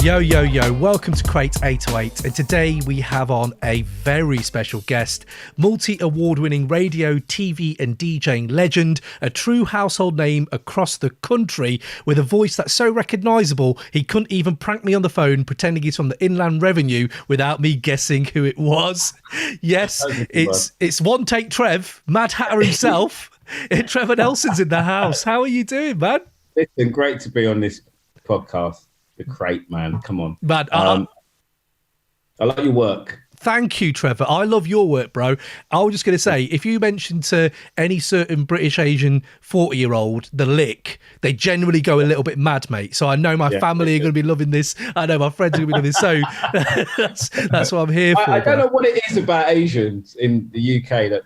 Yo, yo, yo, welcome to Crate 808, and today we have on a very special guest, multi-award-winning radio, TV and DJing legend, a true household name across the country, with a voice that's so recognisable he couldn't even prank me on the phone pretending he's from the Inland Revenue without me guessing who it was. Yes, it's One Take Trev, Mad Hatter himself. Trevor Nelson's in the house. How are you doing, man? It's been great to be on this podcast. The Crate, man. Come on. Man, I like your work. Thank you, Trevor. I love your work, bro. I was just going to say, if you mention to any certain British Asian 40-year-old The Lick, they generally go a little bit mad, mate. So I know my family are going to be loving this. I know my friends are going to be loving this. So that's what I'm here for. I don't know what it is about Asians in the UK that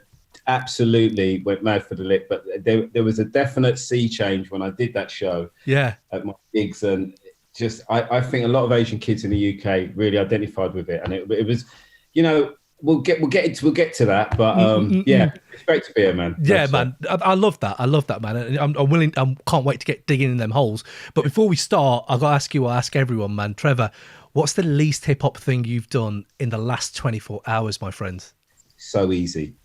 absolutely went mad for The Lick, but there was a definite sea change when I did that show. Yeah. At my gigs, and just I think a lot of Asian kids in the UK really identified with it, and it was, you know, we'll get to that, but yeah, it's great to be here, man. Yeah, man, I love that. I love that, man. And I'm willing. I can't wait to get digging in them holes. But before we start, I got to ask you. I ask everyone, man. Trevor, what's the least hip hop thing you've done in the last 24 hours, my friends? So easy.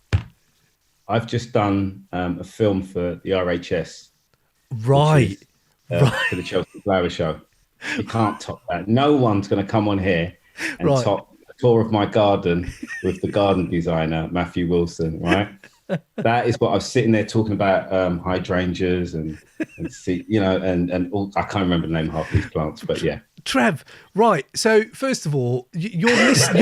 I've just done a film for the RHS, right? For the Chelsea Flower Show. You can't top that. No one's going to come on here and top a tour of my garden with the garden designer, Matthew Wilson, right? That is what I was sitting there talking about, hydrangeas and you know, and all, I can't remember the name of half these plants, but yeah. Trev, right. So first of all, your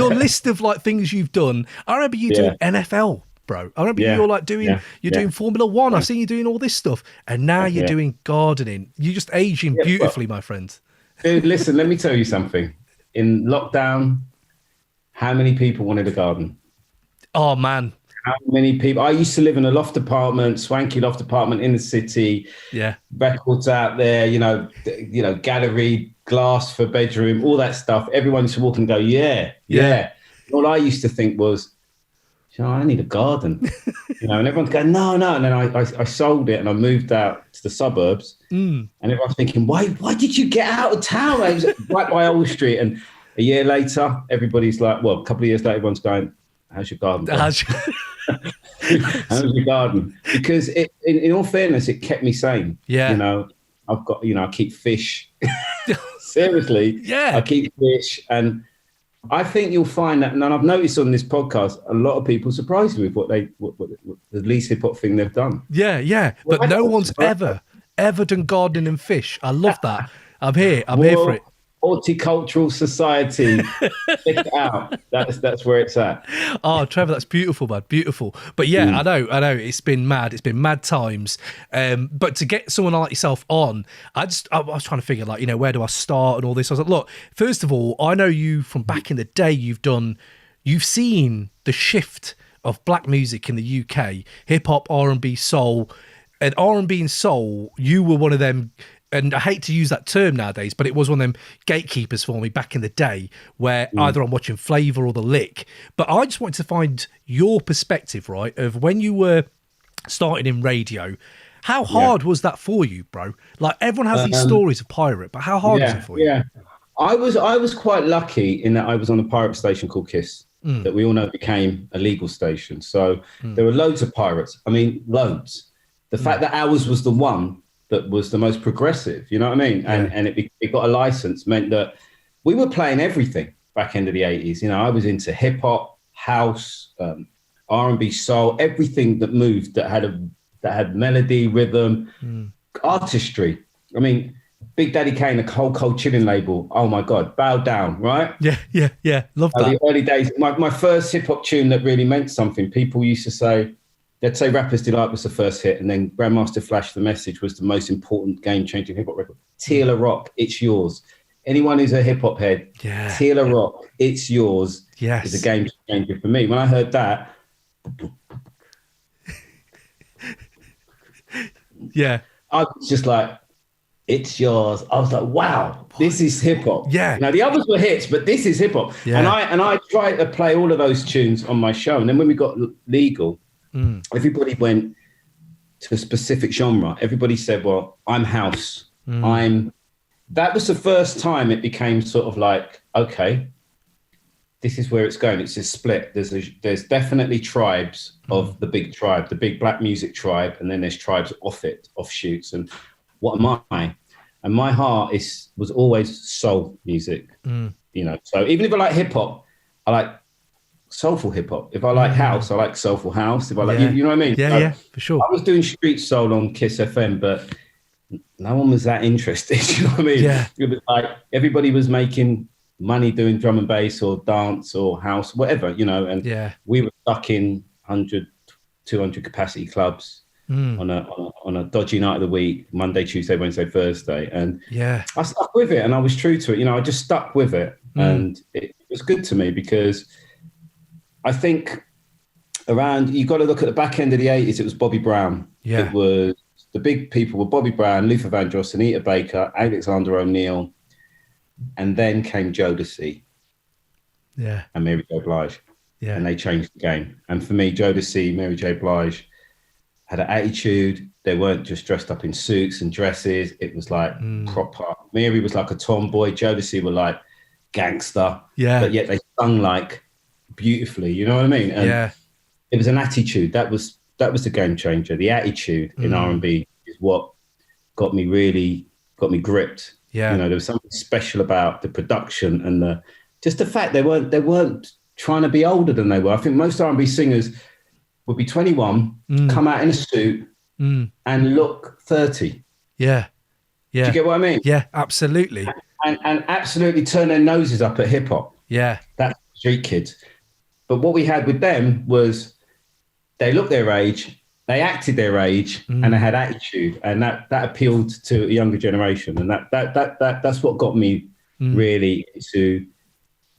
list of like things you've done. I remember you doing NFL, bro. I remember you're like doing doing Formula One. I've seen you doing all this stuff, and now you're doing gardening. You're just aging beautifully, my friend. Dude, listen, let me tell you something. In lockdown, how many people wanted a garden? Oh, man. How many people? I used to live in a loft apartment, swanky loft apartment in the city. Yeah. Records out there, you know, gallery, glass for bedroom, all that stuff. Everyone used to walk and go, yeah. All I used to think was, you know, I need a garden, you know, and everyone's going, no. And then I sold it and I moved out to the suburbs, and everyone's thinking, why did you get out of town? It was right by Old Street. And a year later, everybody's like, well, a couple of years later, everyone's going, how's your garden? How's your garden? Because in all fairness, it kept me sane. Yeah. You know, I've got, you know, I keep fish. Seriously. Yeah. I keep fish, and I think you'll find that, and I've noticed on this podcast, a lot of people surprised me with what the least hip hop thing they've done. Yeah. Well, but no one's ever done gardening and fish. I love that. I'm here for it. Horticultural Society. Check it out. That's where it's at. Oh, Trevor, that's beautiful, man. Beautiful. But yeah, I know. It's been mad. It's been mad times. But to get someone like yourself on, I was trying to figure, like, you know, where do I start and all this. I was like, look, first of all, I know you from back in the day. You've seen the shift of black music in the UK, hip hop, R&B, soul, and R&B and soul. You were one of them. And I hate to use that term nowadays, but it was one of them gatekeepers for me back in the day, where either I'm watching Flavour or The Lick. But I just wanted to find your perspective, right, of when you were starting in radio. How hard was that for you, bro? Like, everyone has these stories of pirate, but how hard was it for you? Yeah, I was quite lucky in that I was on a pirate station called Kiss, that we all know became a legal station. So there were loads of pirates. I mean, loads. The fact that ours was the one that was the most progressive, you know what I mean? And it got a license meant that we were playing everything back into the 80s. You know, I was into hip hop, house, R&B, soul, everything that moved, that had melody, rhythm, artistry. I mean, Big Daddy Kane, the Cold Chilling label. Oh my God, Bow Down, right? Yeah. Love that. The early days, my first hip hop tune that really meant something. People used to say, they'd say Rapper's Delight was the first hit, and then Grandmaster Flash, The Message, was the most important game-changing hip-hop record. Tila Rock, It's Yours. Anyone who's a hip-hop head, Tila Rock, It's Yours is a game changer for me. When I heard that, I was just like, It's Yours. I was like, wow, this is hip-hop. Yeah. Now, the others were hits, but this is hip-hop. Yeah. And I tried to play all of those tunes on my show. And then when we got legal, everybody went to a specific genre. Everybody said, well, I'm house. That was the first time it became sort of like, okay, this is where it's going. It's a split. There's definitely tribes of the big tribe, the big black music tribe, and then there's tribes off it, offshoots. And what am I? And my heart was always soul music, you know. So even if I like hip hop, I like soulful hip hop. If I like house, I like soulful house. If I like, you know what I mean? Yeah, so yeah, for sure. I was doing street soul on Kiss FM, but no one was that interested. You know what I mean? Yeah. It was like everybody was making money doing drum and bass or dance or house, whatever, you know. And we were stuck in 100, 200 capacity clubs on a dodgy night of the week, Monday, Tuesday, Wednesday, Thursday. And I stuck with it and I was true to it. You know, I just stuck with it. And it was good to me because I think you've got to look at the back end of the 80s, it was Bobby Brown. Yeah. It was the big people were Bobby Brown, Luther Vandross, Anita Baker, Alexander O'Neill, and then came Jodeci. Yeah. And Mary J. Blige. Yeah. And they changed the game. And for me, Jodeci, Mary J. Blige had an attitude. They weren't just dressed up in suits and dresses. It was like proper. Mary was like a tomboy. Jodeci were like gangster. Yeah. But yet they sung like beautifully. You know what I mean? And it was an attitude. That was the game changer. The attitude in R&B is what got me gripped. Yeah. You know, there was something special about the production and the fact they weren't trying to be older than they were. I think most R&B singers would be 21, come out in a suit and look 30. Yeah. Yeah. Do you get what I mean? Yeah, absolutely. And absolutely turn their noses up at hip hop. Yeah. That's street kids. But what we had with them was they looked their age, they acted their age, and they had attitude, and that appealed to a younger generation, and that's what got me really into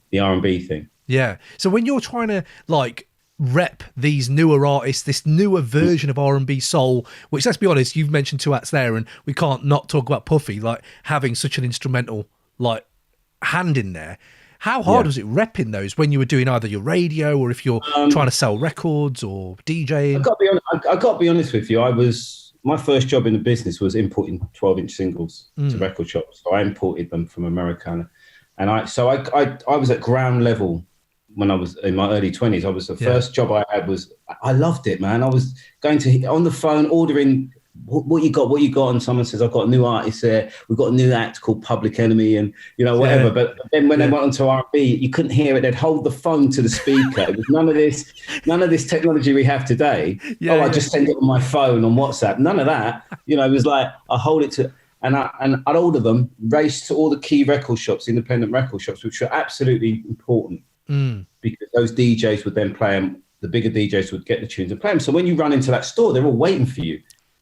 the R&B thing. Yeah. So when you're trying to like rep these newer artists, this newer version of R&B soul, which, let's be honest, you've mentioned two acts there, and we can't not talk about Puffy, like having such an instrumental like hand in there. How hard was it repping those when you were doing either your radio or if you're trying to sell records or DJing? I got to be honest with you. My first job in the business was importing 12-inch singles to record shops. So I imported them from America. And I was at ground level when I was in my early 20s. I was the first job I had I loved it, man. I was going on the phone ordering what you got, and someone says, I've got a new artist there, we've got a new act called Public Enemy, and you know, whatever. But then when they went onto R&B, you couldn't hear it. They'd hold the phone to the speaker. It was none of this technology we have today. I just send it on my phone on WhatsApp. None of that. You know, it was like I hold it to, and I'd order them, race to all the key record shops, independent record shops, which are absolutely important because those DJs would then play them. The bigger DJs would get the tunes and play them. So when you run into that store, they're all waiting for you.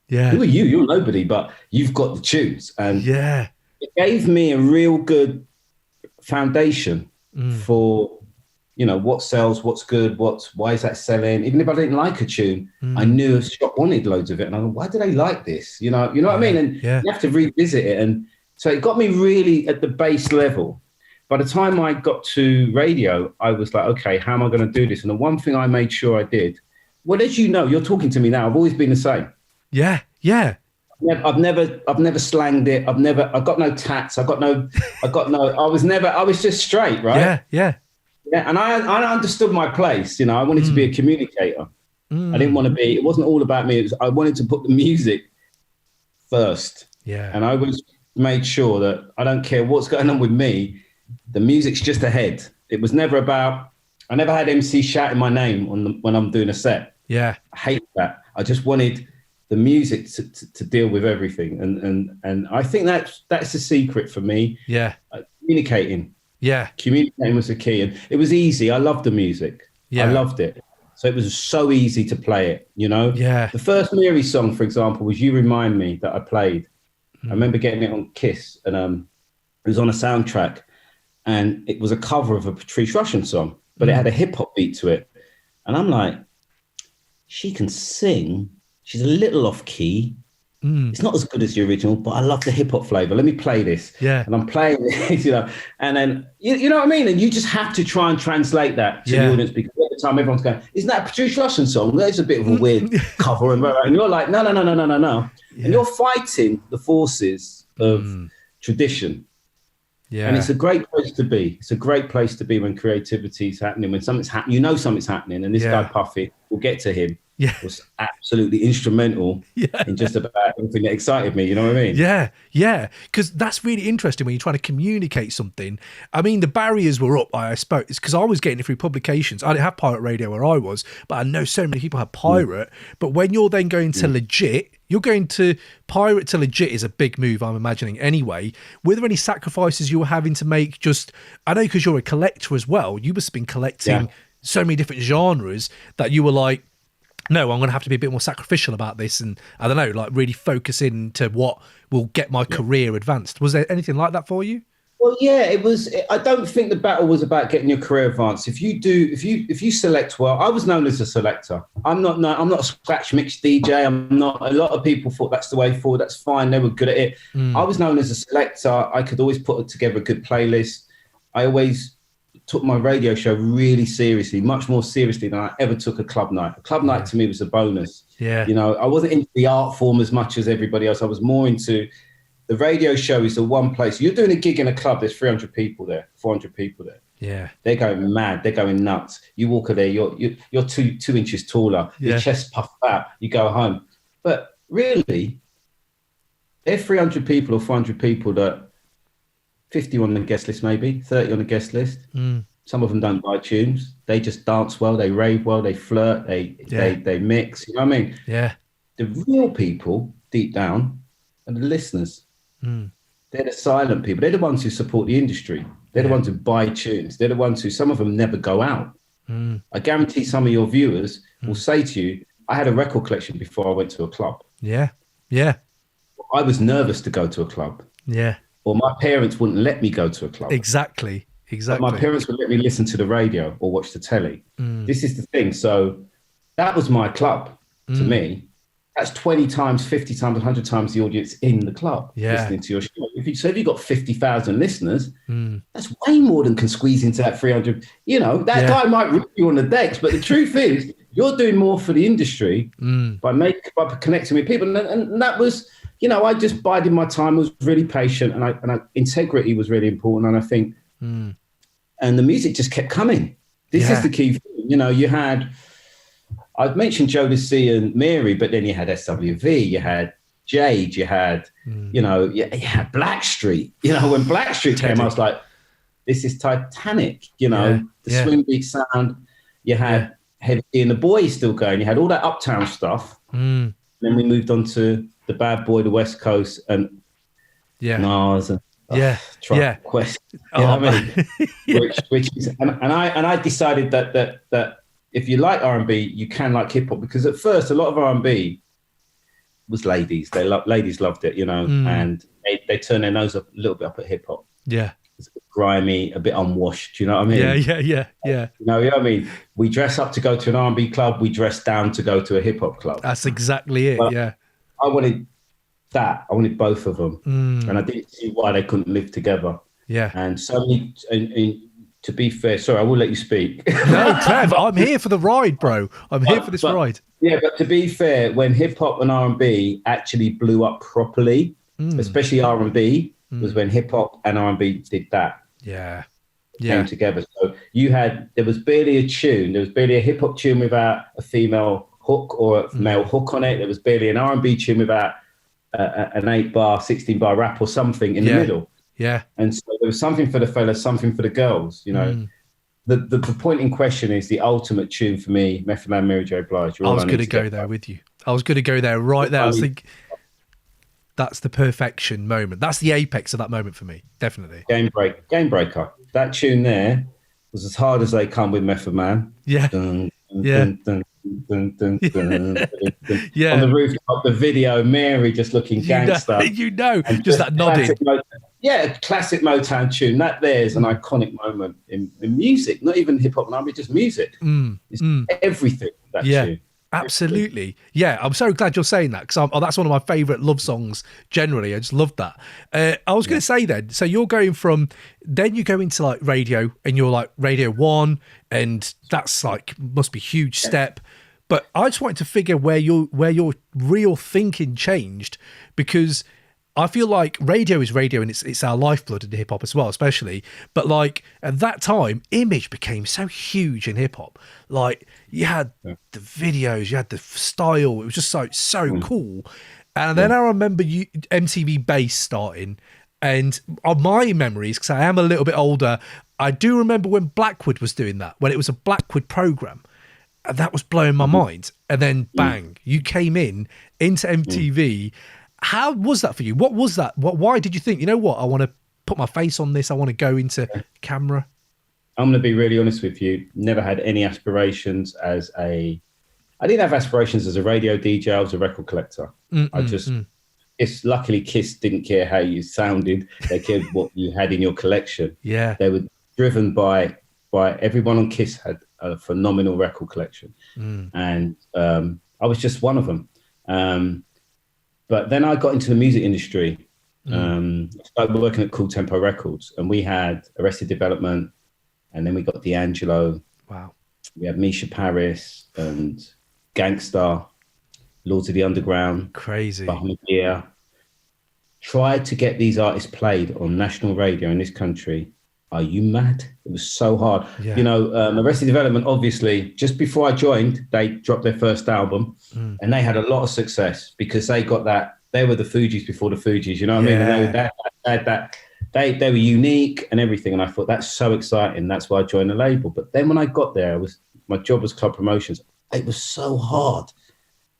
Yeah. Who are you? You're nobody, but you've got the tunes. And it gave me a real good foundation for, you know, what sells, what's good, why is that selling? Even if I didn't like a tune, I knew a shop wanted loads of it. And I thought, why do they like this? You know what I mean? And you have to revisit it. And so it got me really at the base level. By the time I got to radio, I was like, okay, how am I going to do this? And the one thing I made sure I did, well, as you know, you're talking to me now, I've always been the same. Yeah, yeah. I've never slanged it. I've got no tats. I was just straight, right? Yeah, yeah. Yeah, and I understood my place. You know, I wanted to be a communicator. I didn't want to be, it wasn't all about me. I wanted to put the music first. Yeah. And I always made sure that I don't care what's going on with me, the music's just ahead. It was never about, I never had MC shouting my name when I'm doing a set. Yeah. I hate that. I just wanted the music to deal with everything. And I think that's the secret for me. Yeah. Communicating. Yeah. Communicating was the key. And it was easy. I loved the music. Yeah. I loved it. So it was so easy to play it, you know? Yeah. The first Mary song, for example, was You Remind Me that I played. I remember getting it on Kiss, and it was on a soundtrack, and it was a cover of a Patrice Rushen song, but it had a hip hop beat to it. And I'm like, she can sing. She's a little off key. It's not as good as the original, but I love the hip hop flavor. Let me play this. Yeah. And I'm playing it, you know, and then, you know what I mean? And you just have to try and translate that to the audience, because what the time everyone's going, isn't that a Patricia Russian song? There's a bit of a weird cover. And you're like, no. Yeah. And you're fighting the forces of tradition. Yeah. And it's a great place to be. It's a great place to be when creativity is happening, when something's happening, you know something's happening. And this guy Puffy, we'll get to him, was absolutely instrumental in just about everything that excited me. You know what I mean? Yeah. Because that's really interesting when you're trying to communicate something. I mean, the barriers were up, I suppose, because I was getting it through publications. I didn't have pirate radio where I was, but I know so many people have pirate. But when you're then going to legit, you're going to pirate to legit is a big move, I'm imagining anyway. Were there any sacrifices you were having to make? Just, I know because you're a collector as well, you must have been collecting so many different genres that you were like, no, I'm going to have to be a bit more sacrificial about this. And I don't know, like really focus into what will get my career advanced. Was there anything like that for you? Well, yeah, it was. I don't think the battle was about getting your career advanced. If you select well, I was known as a selector. I'm not a scratch mix DJ. I'm not. A lot of people thought that's the way forward. That's fine. They were good at it. I was known as a selector. I could always put together a good playlist. I always took my radio show really seriously, much more seriously than I ever took a club night. A club night to me was a bonus. Yeah, you know, I wasn't into the art form as much as everybody else. I was more into. The radio show is the one place. You're doing a gig in a club, there's 300 people there, 400 people there. Yeah. They're going mad. They're going nuts. You walk in there, you're 2 inches taller. Your chest puffed out. You go home. But really, they're 300 people or 400 people that 50 on the guest list maybe, 30 on the guest list. Some of them don't buy tunes. They just dance well. They rave well. They flirt. They mix. You know what I mean? Yeah. The real people, deep down, are the listeners. They're the silent people. They're the ones who support the industry. They're the ones who buy tunes. They're the ones who, some of them never go out. I guarantee some of your viewers will say to you, I had a record collection before I went to a club. Yeah. I was nervous to go to a club. Yeah. Or my parents wouldn't let me go to a club. Exactly. But my parents would let me listen to the radio or watch the telly. This is the thing. So that was my club to me. That's 20 times, 50 times, 100 times the audience in the club listening to your show. If you've got 50,000 listeners, that's way more than can squeeze into that 300. You know, that guy might rip you on the decks, but the truth is, you're doing more for the industry by connecting with people. And that was, you know, I just bided my time, was really patient, and integrity was really important. And I think, and the music just kept coming. This is the key thing. You know, you had... I've mentioned Jodeci and Mary, but then you had SWV, you had Jade, you had, you know, you had Blackstreet. You know, when Blackstreet came, I was like, this is Titanic, you know, the swing beat sound. You had Heavy D and the Boys still going. You had all that Uptown stuff. Then we moved on to the Bad Boy, the West Coast, and Nas and Quest. You know what I mean? Which is, and I decided that if you like R&B, you can like hip hop, because at first a lot of R&B was ladies. Ladies loved it, you know, and they turned their nose up a little bit up at hip hop. Yeah, it's a bit grimy, a bit unwashed. You know what I mean? Yeah. You know what I mean? We dress up to go to an R&B club. We dress down to go to a hip hop club. That's exactly it. But I wanted that. I wanted both of them, and I didn't see why they couldn't live together. Yeah, and so many. To be fair, sorry, I will let you speak. No, Trev, I'm here for the ride, bro. I'm here for this ride. Yeah, but to be fair, when hip hop and R&B actually blew up properly, especially R&B, was when hip hop and R&B did that. Came together. So there was barely a tune. There was barely a hip hop tune without a female hook or a male hook on it. There was barely an R&B tune without an 8-bar, 16-bar rap or something in the middle. Yeah. And so there was something for the fellas, something for the girls, you know. The point in question is the ultimate tune for me, Method Man, Mary J. Blige. I was going to go there with you. I was going to go there right there. I was thinking that's the perfection moment. That's the apex of that moment for me, definitely. Game Breaker. That tune there was as hard as they come with Method Man. Yeah. Dun, dun, dun, dun, dun, dun, dun, on the rooftop, the video, Mary just looking gangster. Just that nodding. Classic Motown tune. That there's an iconic moment in music, not even hip hop and R&B, just music. It's everything. That tune. Absolutely. Yeah, I'm so glad you're saying that because that's one of my favourite love songs generally. I just love that. I was going to say then, so you're going from, then you go into like radio and you're like Radio 1 and that's like, must be a huge step. But I just wanted to figure where your real thinking changed, because I feel like radio is radio and it's our lifeblood in hip hop as well, especially. But like at that time, image became so huge in hip hop. Like you had the videos, you had the style. It was just so cool. And then I remember MTV Bass starting, and on my memories, because I am a little bit older, I do remember when Blackwood was doing that, when it was a Blackwood program. And that was blowing my mind. And then bang, you came into MTV. How was that for you? What was that? Why did you think, you know what, I want to put my face on this. I want to go into camera. I'm going to be really honest with you. Never had any aspirations I didn't have aspirations as a radio DJ. I was a record collector. It's luckily Kiss didn't care how you sounded. They cared what you had in your collection. Yeah. They were driven by everyone on Kiss had a phenomenal record collection. And I was just one of them. But then I got into the music industry. I started working at Cool Tempo Records, and we had Arrested Development, and then we got D'Angelo. Wow. We had Misha Paris and Gangstar, Lords of the Underground. Crazy. Bahamadia. Tried to get these artists played on national radio in this country. Are you mad? It was so hard. Yeah. You know, Arrested Development, obviously, just before I joined, they dropped their first album and they had a lot of success because they got that. They were the Fugees before the Fugees, you know what I mean? And they were unique and everything. And I thought, that's so exciting. That's why I joined the label. But then when I got there, my job was club promotions. It was so hard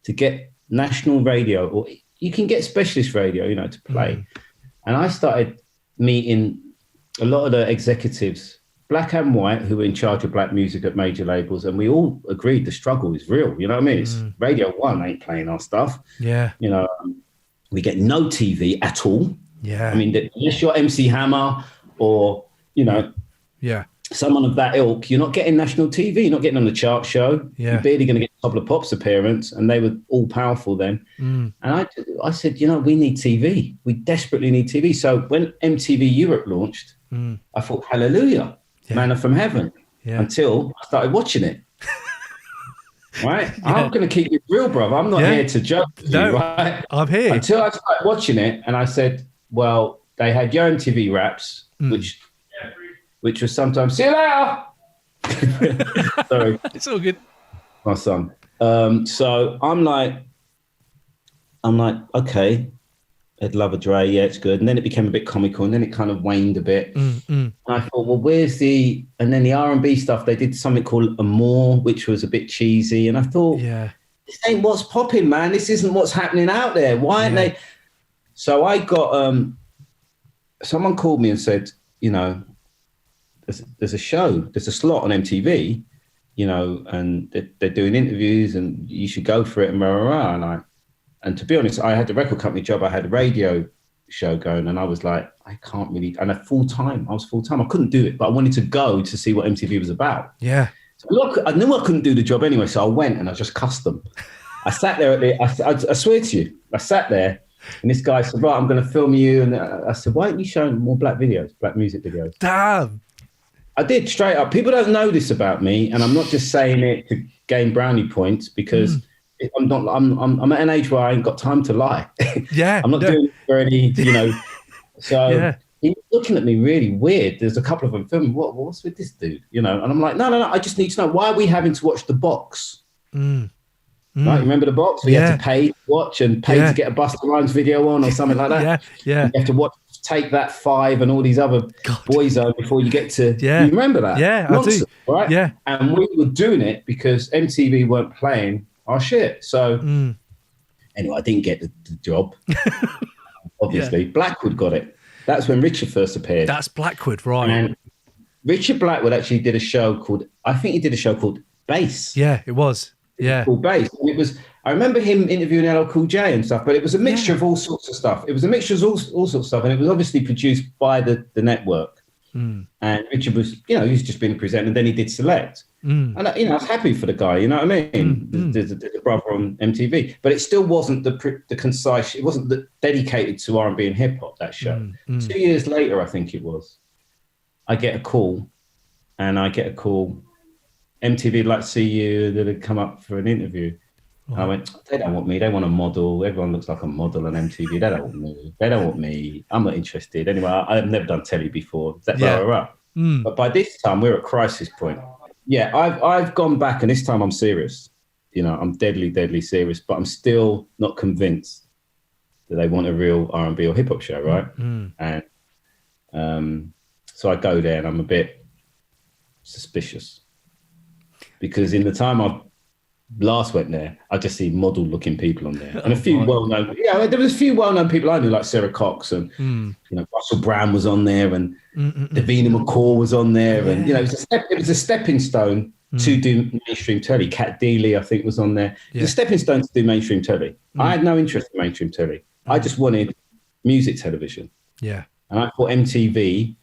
to get national radio, or you can get specialist radio, you know, to play. And I started meeting a lot of the executives, black and white, who were in charge of black music at major labels, and we all agreed the struggle is real. You know what I mean? It's Radio 1 ain't playing our stuff. Yeah. You know, we get no TV at all. Yeah. I mean, unless you're MC Hammer or, you know, someone of that ilk, you're not getting national TV. You're not getting on the chart show. Yeah. You're barely going to get a couple of Pops appearance, and they were all powerful then. And I said, you know, we need TV. We desperately need TV. So when MTV Europe launched, I thought, hallelujah, manna from heaven, until I started watching it. Right? I'm going to keep it real, brother. I'm not here to joke you, right? I'm here. Until I started watching it, and I said, well, they had Yo MTV Raps, which was sometimes, see you later. Sorry. It's all good. My son. So I'm like, okay, Ed Lover Dre, yeah, it's good. And then it became a bit comical, and then it kind of waned a bit. And I thought, well, and then the R&B stuff, they did something called Amour, which was a bit cheesy. And I thought, this ain't what's popping, man. This isn't what's happening out there. Why aren't they? So I got, someone called me and said, you know, there's a show, there's a slot on MTV, you know, and they're doing interviews and you should go for it and rah, rah, rah. And to be honest, I had the record company job, I had a radio show going, and I was like, I can't really, and I was full-time. I couldn't do it, but I wanted to go to see what MTV was about. Yeah. So look, I knew I couldn't do the job anyway, so I went and I just cussed them. I sat there I swear to you, I sat there and this guy said, right, I'm going to film you. And I said, why aren't you showing more black videos, black music videos? Damn. I did, straight up. People don't know this about me, and I'm not just saying it to gain brownie points, because I'm at an age where I ain't got time to lie. Yeah. I'm not doing it for any, you know. So he was looking at me really weird. There's a couple of them filming, what's with this dude? You know, and I'm like, no, I just need to know, why are we having to watch The Box? Right, remember The Box? We had to pay to watch and pay to get a Busta Rhymes video on or something like that. You have to watch Take That 5 and all these other Boyzone before you get to. You remember that? Yeah, Nonsense, I do. Right? Yeah. And we were doing it because MTV weren't playing our shit. So anyway, I didn't get the job. Obviously, Blackwood got it. That's when Richard first appeared. That's Blackwood, right? And Richard Blackwood actually did a show called Bass. Yeah, it was. Yeah. Called Bass. And it was, I remember him interviewing LL Cool J and stuff, but it was a mixture of all sorts of stuff. It was a mixture of all sorts of stuff. And it was obviously produced by the network. And Richard was, you know, he was just being a presenter, and then he did Select. And I was happy for the guy. You know what I mean? There's a brother on MTV, but it still wasn't the concise. It wasn't dedicated to R&B and hip hop. That show. 2 years later, I think it was. I get a call. MTV would like to see you. They'd come up for an interview. Oh. I went, they don't want me. They want a model. Everyone looks like a model on MTV. They don't want me. They don't want me. I'm not interested. Anyway, I've never done telly before. But by this time, we're at crisis point. Yeah, I've gone back, and this time I'm serious. You know, I'm deadly, deadly serious, but I'm still not convinced that they want a real R&B or hip hop show, right? And so I go there, and I'm a bit suspicious because in the time I last went there, I just see model-looking people on there, and a few well-known. Yeah, there was a few well-known people I knew, like Sarah Cox, and you know, Russell Brand was on there, and Davina McCall was on there, and you know, it was a stepping stone to do mainstream telly. Kat Deely, I think, was on there. It was a stepping stone to do mainstream telly. I had no interest in mainstream telly. I just wanted music television. Yeah, and I thought MTV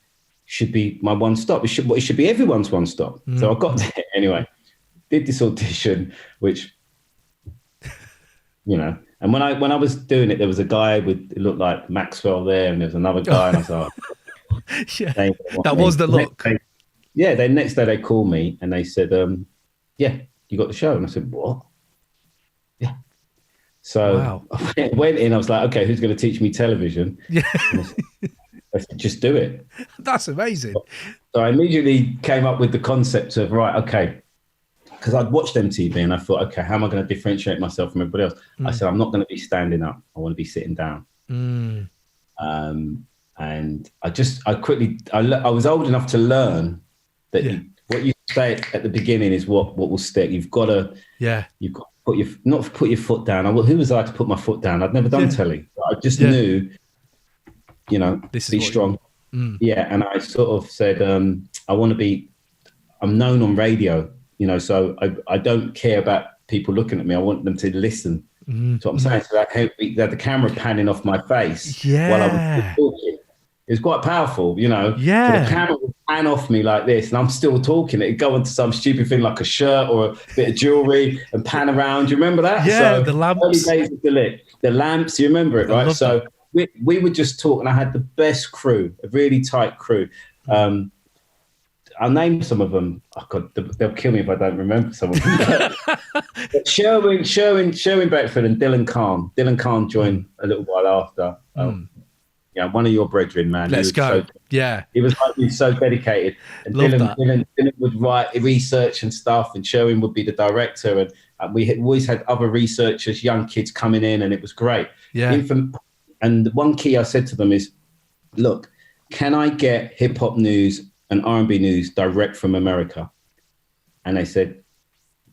should be my one stop. It should be everyone's one stop. So I got there anyway. Did this audition, which, you know, and when I was doing it, there was a guy it looked like Maxwell there, and there was another guy, and I was like, that was the look. The next day they called me and they said, yeah, you got the show. And I said, what? Yeah. So I went in, I was like, okay, who's going to teach me television? Yeah. I said, just do it. That's amazing. So I immediately came up with the concept of, right, okay, because I'd watched MTV and I thought, okay, how am I going to differentiate myself from everybody else? I said, I'm not going to be standing up. I want to be sitting down. And I was old enough to learn that what you say at the beginning is what will stick. You've got to put your foot down. Who was I to put my foot down? I'd never done telly. I just knew, you know, be strong. Yeah. And I sort of said, I'm known on radio. You know, so I don't care about people looking at me. I want them to listen to what I'm saying. So they had the camera panning off my face while I was talking. It was quite powerful, you know. Yeah. So the camera would pan off me like this, and I'm still talking. It'd go into some stupid thing like a shirt or a bit of jewelry and pan around. Do you remember that? Yeah, so the lamps. Early days of The Lick. The lamps, you remember it, right? So we would just talk, and I had the best crew, a really tight crew. I'll name some of them. Oh God, they'll kill me if I don't remember some of them. But Sherwin Beckford and Dylan Kahn. Dylan Kahn joined a little while after. Yeah, one of your brethren, man. Let's go. He was so dedicated. And Dylan would write research and stuff, and Sherwin would be the director. And we had always had other researchers, young kids coming in, and it was great. Yeah. And the one key I said to them is, look, can I get hip hop news and R&B news direct from America? And they said,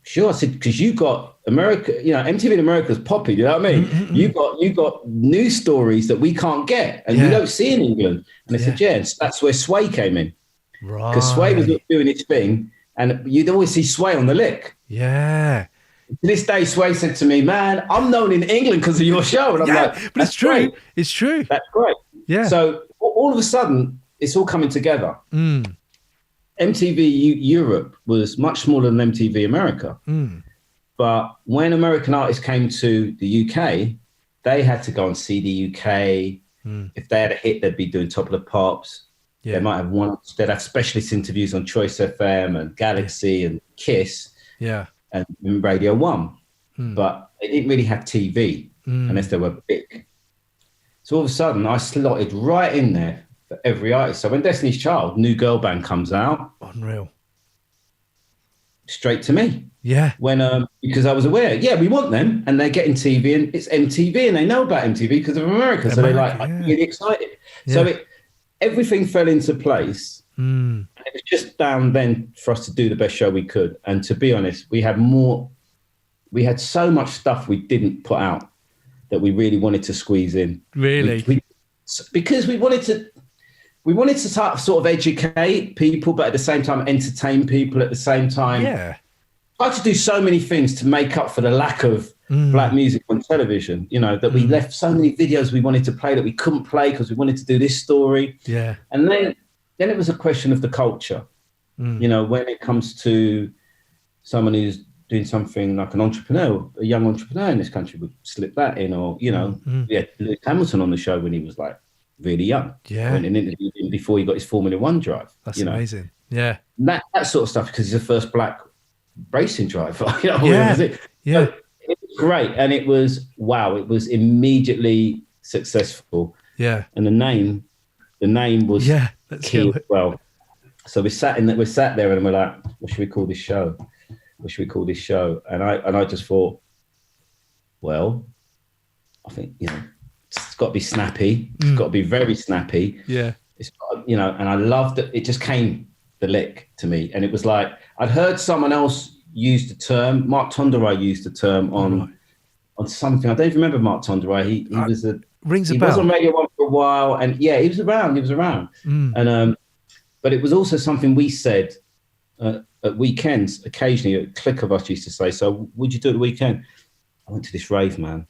sure. I said, because you got America, you know, MTV in America is poppy, you know what I mean? You got news stories that we can't get and we don't see in England. And they said, yeah, that's where Sway came in. Right. Because Sway was doing its thing, and you'd always see Sway on The Lick. Yeah. To this day, Sway said to me, man, I'm known in England because of your show. And I'm like, but it's true. Great. It's true. That's great. Yeah. So all of a sudden, it's all coming together. MTV Europe was much smaller than MTV America. But when American artists came to the UK, they had to go and see the UK. If they had a hit, they'd be doing Top of the Pops. They might have they'd have specialist interviews on Choice FM and Galaxy and Kiss and Radio 1. But they didn't really have TV unless they were big. So all of a sudden, I slotted right in there for every artist. So when Destiny's Child, New Girl Band comes out, unreal, straight to me. Yeah. When because I was aware, we want them, and they're getting TV, and it's MTV, and they know about MTV because of America. So they're like, I'm really excited. Yeah. So everything fell into place. And it was just down then for us to do the best show we could. And to be honest, we had so much stuff we didn't put out that we really wanted to squeeze in. Really? Because we wanted to sort of educate people, but at the same time entertain people at the same time. Yeah. I had to do so many things to make up for the lack of black music on television, you know, that we left so many videos we wanted to play that we couldn't play because we wanted to do this story. Yeah. And then it was a question of the culture, you know, when it comes to someone who's doing something like an entrepreneur, a young entrepreneur in this country would slip that in, or, you know, we had Lewis Hamilton on the show when he was like really young. Yeah. I went and interviewed him before he got his Formula One drive. That's amazing. Yeah. And that sort of stuff, because he's the first black racing driver. You know, yeah. Was it? Yeah. So it was great. And it was, wow, it was immediately successful. Yeah. And the name was key as well. So we sat there and we're like, what should we call this show? What should we call this show? And I just thought, well, I think, you know, it's got to be snappy. It's got to be very snappy. Yeah. It's, you know, and I loved it. It just came The Lick to me. And it was like, I'd heard someone else use the term, Mark Tonderai used the term on something. I don't even remember Mark Tonderai. He was rings a he bell. was on Radio 1 for a while. And yeah, he was around. And, but it was also something we said at weekends. Occasionally, a clique of us used to say, so what'd you do at the weekend? I went to this rave, man.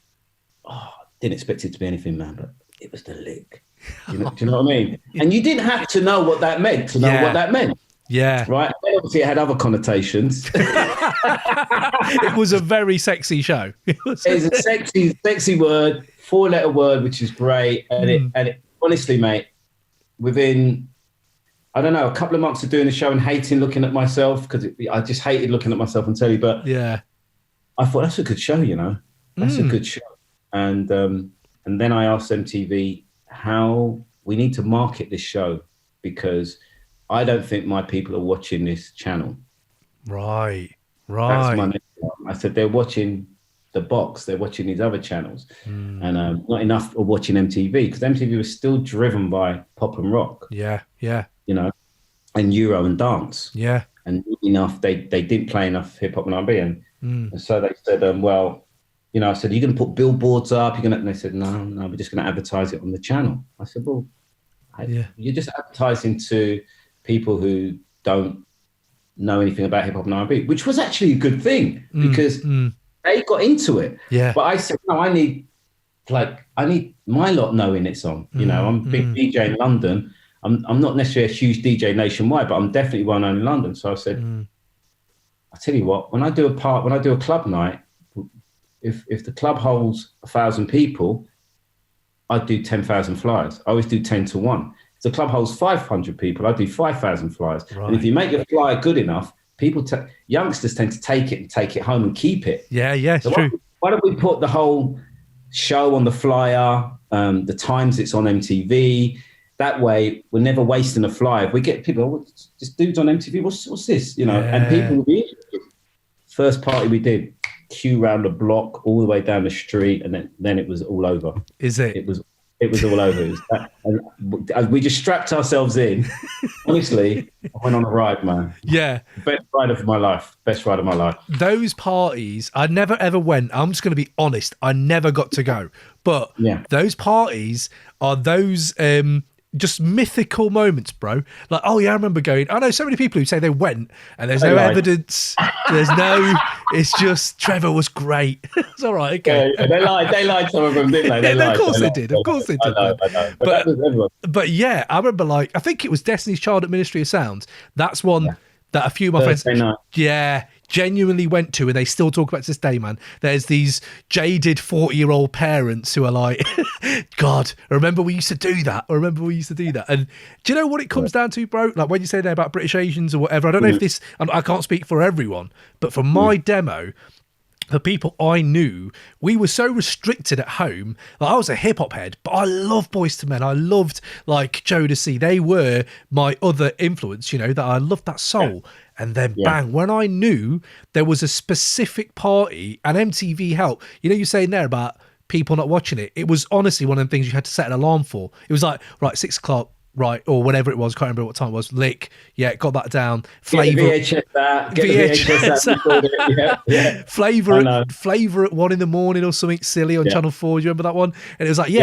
Oh, didn't expect it to be anything, man, but it was The Lick. Do you know what I mean? And you didn't have to know what that meant to know what that meant. Yeah. Right? And obviously, it had other connotations. It was a very sexy show. It's a sexy word, 4-letter word, which is great. And it honestly, mate, within, I don't know, a couple of months of doing the show and hating looking at myself, because I just hated looking at myself on telly. But yeah, I thought, that's a good show, you know. That's a good show. And then I asked MTV how we need to market this show, because I don't think my people are watching this channel. Right. That's my next one. I said, they're watching The Box, they're watching these other channels, and not enough are watching MTV, because MTV was still driven by pop and rock. Yeah. You know, and Euro and dance. Yeah. And enough, they didn't play enough hip hop and R&B, and so they said, well, you know, I said, are you going to put billboards up? And they said, no, we're just going to advertise it on the channel. I said, well, you're just advertising to people who don't know anything about hip hop and R&B, which was actually a good thing, because they got into it. Yeah. But I said, no, I need my lot knowing it's on. You know, I'm a big DJ in London. I'm not necessarily a huge DJ nationwide, but I'm definitely well known in London. So I said, I tell you what, when I do a club night, if the club holds 1,000 people, I do 10,000 flyers. I always do 10 to 1. If the club holds 500 people, I do 5,000 flyers. Right. And if you make your flyer good enough, youngsters tend to take it home and keep it. Yeah, so true. Why don't we put the whole show on the flyer, the times it's on MTV? That way, we're never wasting a flyer. If we get people, this dude's on MTV, what's this? You know, and people will be interested. First party we did, queue round the block, all the way down the street, and then it was all over. Is it? It was all over. It was and we just strapped ourselves in. Honestly, I went on a ride, man. Yeah. Best ride of my life. Those parties, I never ever went. I'm just going to be honest. I never got to go. But those parties are those just mythical moments, bro. Like, oh yeah, I remember going. I know so many people who say they went and there's no evidence. It's just Trevor was great. It's all right, okay. Yeah, they lied some of them, didn't they? Of course they did. I know. But yeah, I remember, like, I think it was Destiny's Child at Ministry of Sounds. That's one that a few of my friends genuinely went to, and they still talk about to this day, man. There's these jaded 40-year-old parents who are like, God, I remember we used to do that. And do you know what it comes down to, bro? Like, when you say that about British Asians or whatever, I don't know if this, I can't speak for everyone, but for my demo, the people I knew, we were so restricted at home. Like, I was a hip hop head, but I loved Boyz II Men. I loved, like, Jodeci. They were my other influence, you know, that I loved that soul. Yeah. And then bang, when I knew there was a specific party and MTV helped, you know, you're saying there about people not watching it. It was honestly one of the things you had to set an alarm for. It was like, right, 6 o'clock. Right, or whatever it was, can't remember what time it was. Lick, got that down. Flavor, VHS that. Flavor at 1 a.m. or something silly on Channel 4. Do you remember that one? And it was like,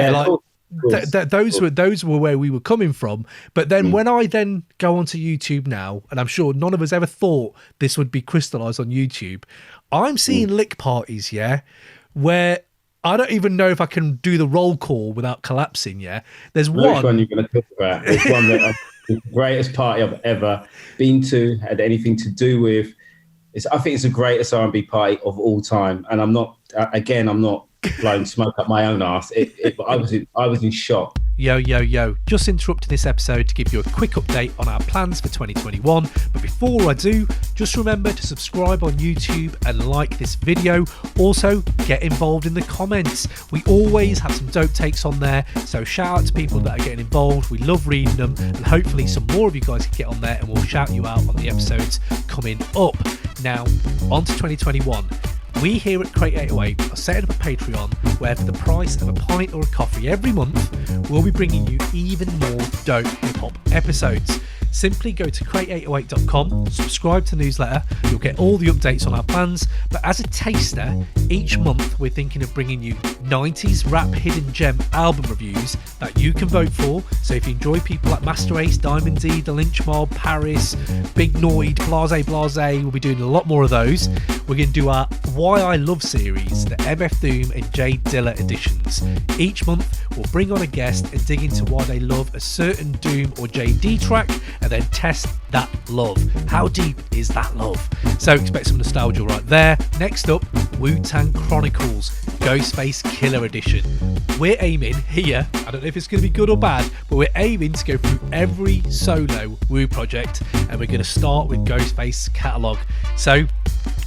those were where we were coming from. But then when I then go onto YouTube now, and I'm sure none of us ever thought this would be crystallized on YouTube, I'm seeing lick parties, where I don't even know if I can do the roll call without collapsing. There's one. Which one you're going to talk about? It's one that the greatest party I've ever been to, had anything to do with. I think it's the greatest R&B party of all time. And I'm not blowing smoke up my own ass. But I was in shock. Yo, just interrupting this episode to give you a quick update on our plans for 2021. But before I do, just remember to subscribe on YouTube and like this video. Also, get involved in the comments. We always have some dope takes on there, so shout out to people that are getting involved. We love reading them, and hopefully some more of you guys can get on there and we'll shout you out on the episodes coming up. Now, on to 2021. We here at Crate 808 are setting up a Patreon where for the price of a pint or a coffee every month, we'll be bringing you even more dope hip-hop episodes. Simply go to crate808.com, subscribe to the newsletter, you'll get all the updates on our plans, but as a taster, each month we're thinking of bringing you 90s rap hidden gem album reviews that you can vote for. So if you enjoy people like Master Ace, Diamond D, The Lynch Mob, Paris, Big Noid, Blase, we'll be doing a lot more of those. We're going to do our Why I Love series, the MF Doom and J Dilla editions. Each month we'll bring on a guest and dig into why they love a certain Doom or JD track, and then test that love. How deep is that love? So expect some nostalgia right there. Next up, Wu-Tang Chronicles, Ghostface Killer Edition. We're aiming here, I don't know if it's going to be good or bad, but we're aiming to go through every solo Wu project, and we're going to start with Ghostface's catalogue. So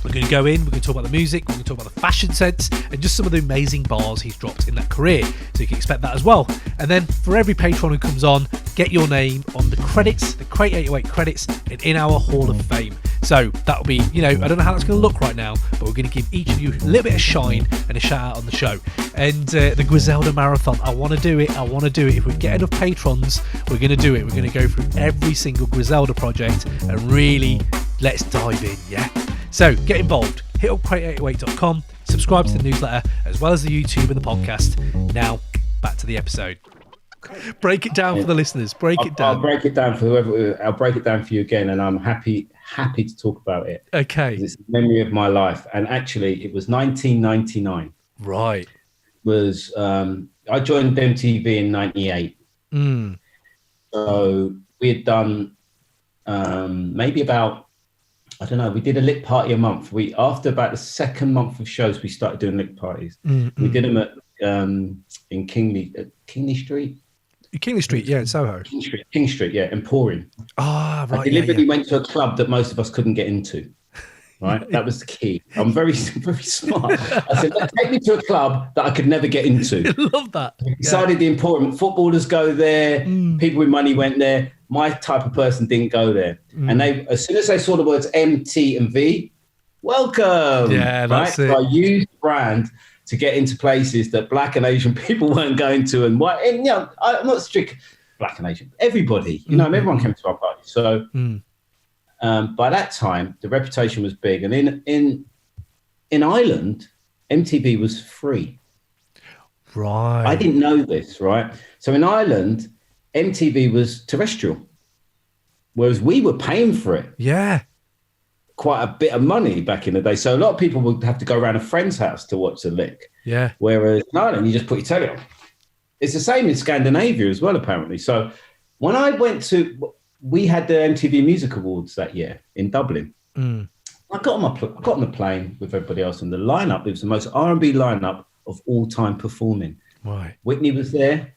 we're going to go in, we're going to talk about the music, we're going to talk about the fashion sense, and just some of the amazing bars he's dropped in that career. So you can expect that as well. And then for every patron who comes on, get your name on the credits, the Crate 808 credits, and in our Hall of Fame. So that'll be, I don't know how that's going to look right now, but we're going to give each of you a little bit of shine and a shout out on the show. And the Griselda Marathon, I want to do it. If we get enough patrons, we're going to do it. We're going to go through every single Griselda project and really let's dive in, yeah? So get involved. Hit up crate808.com, subscribe to the newsletter, as well as the YouTube and the podcast. Now, back to the episode. Break it down for the listeners. I'll break it down for whoever. I'll break it down for you again, and I'm happy to talk about it. Okay. It's a memory of my life, and actually, it was 1999. Right. I joined MTV in '98. So we had done maybe about, I don't know, we did a lick party a month. After about the second month of shows, we started doing lick parties. We did them at in Kingley Street. Kingley Street, yeah, in Soho. King Street, yeah, Emporium. Ah, right. I deliberately went to a club that most of us couldn't get into. Right, that was the key. I'm very, very smart. I said, take me to a club that I could never get into. Love that. We decided the Emporium. Footballers go there. People with money went there. My type of person didn't go there. And they, as soon as they saw the words MT and V, welcome. Yeah, that's it. So I used brand to get into places that Black and Asian people weren't going to, and white. And I'm not strict Black and Asian. Everybody, everyone came to our party. So by that time, the reputation was big, and in Ireland, MTV was free. Right. I didn't know this. Right. So in Ireland, MTV was terrestrial, whereas we were paying for it. Yeah. Quite a bit of money back in the day. So a lot of people would have to go around a friend's house to watch the lick. Yeah. Whereas in Ireland, you just put your telly on. It's the same in Scandinavia as well, apparently. So when I we had the MTV Music Awards that year in Dublin. I got on the plane with everybody else, and the lineup, it was the most R&B lineup of all time performing. Right. Whitney was there.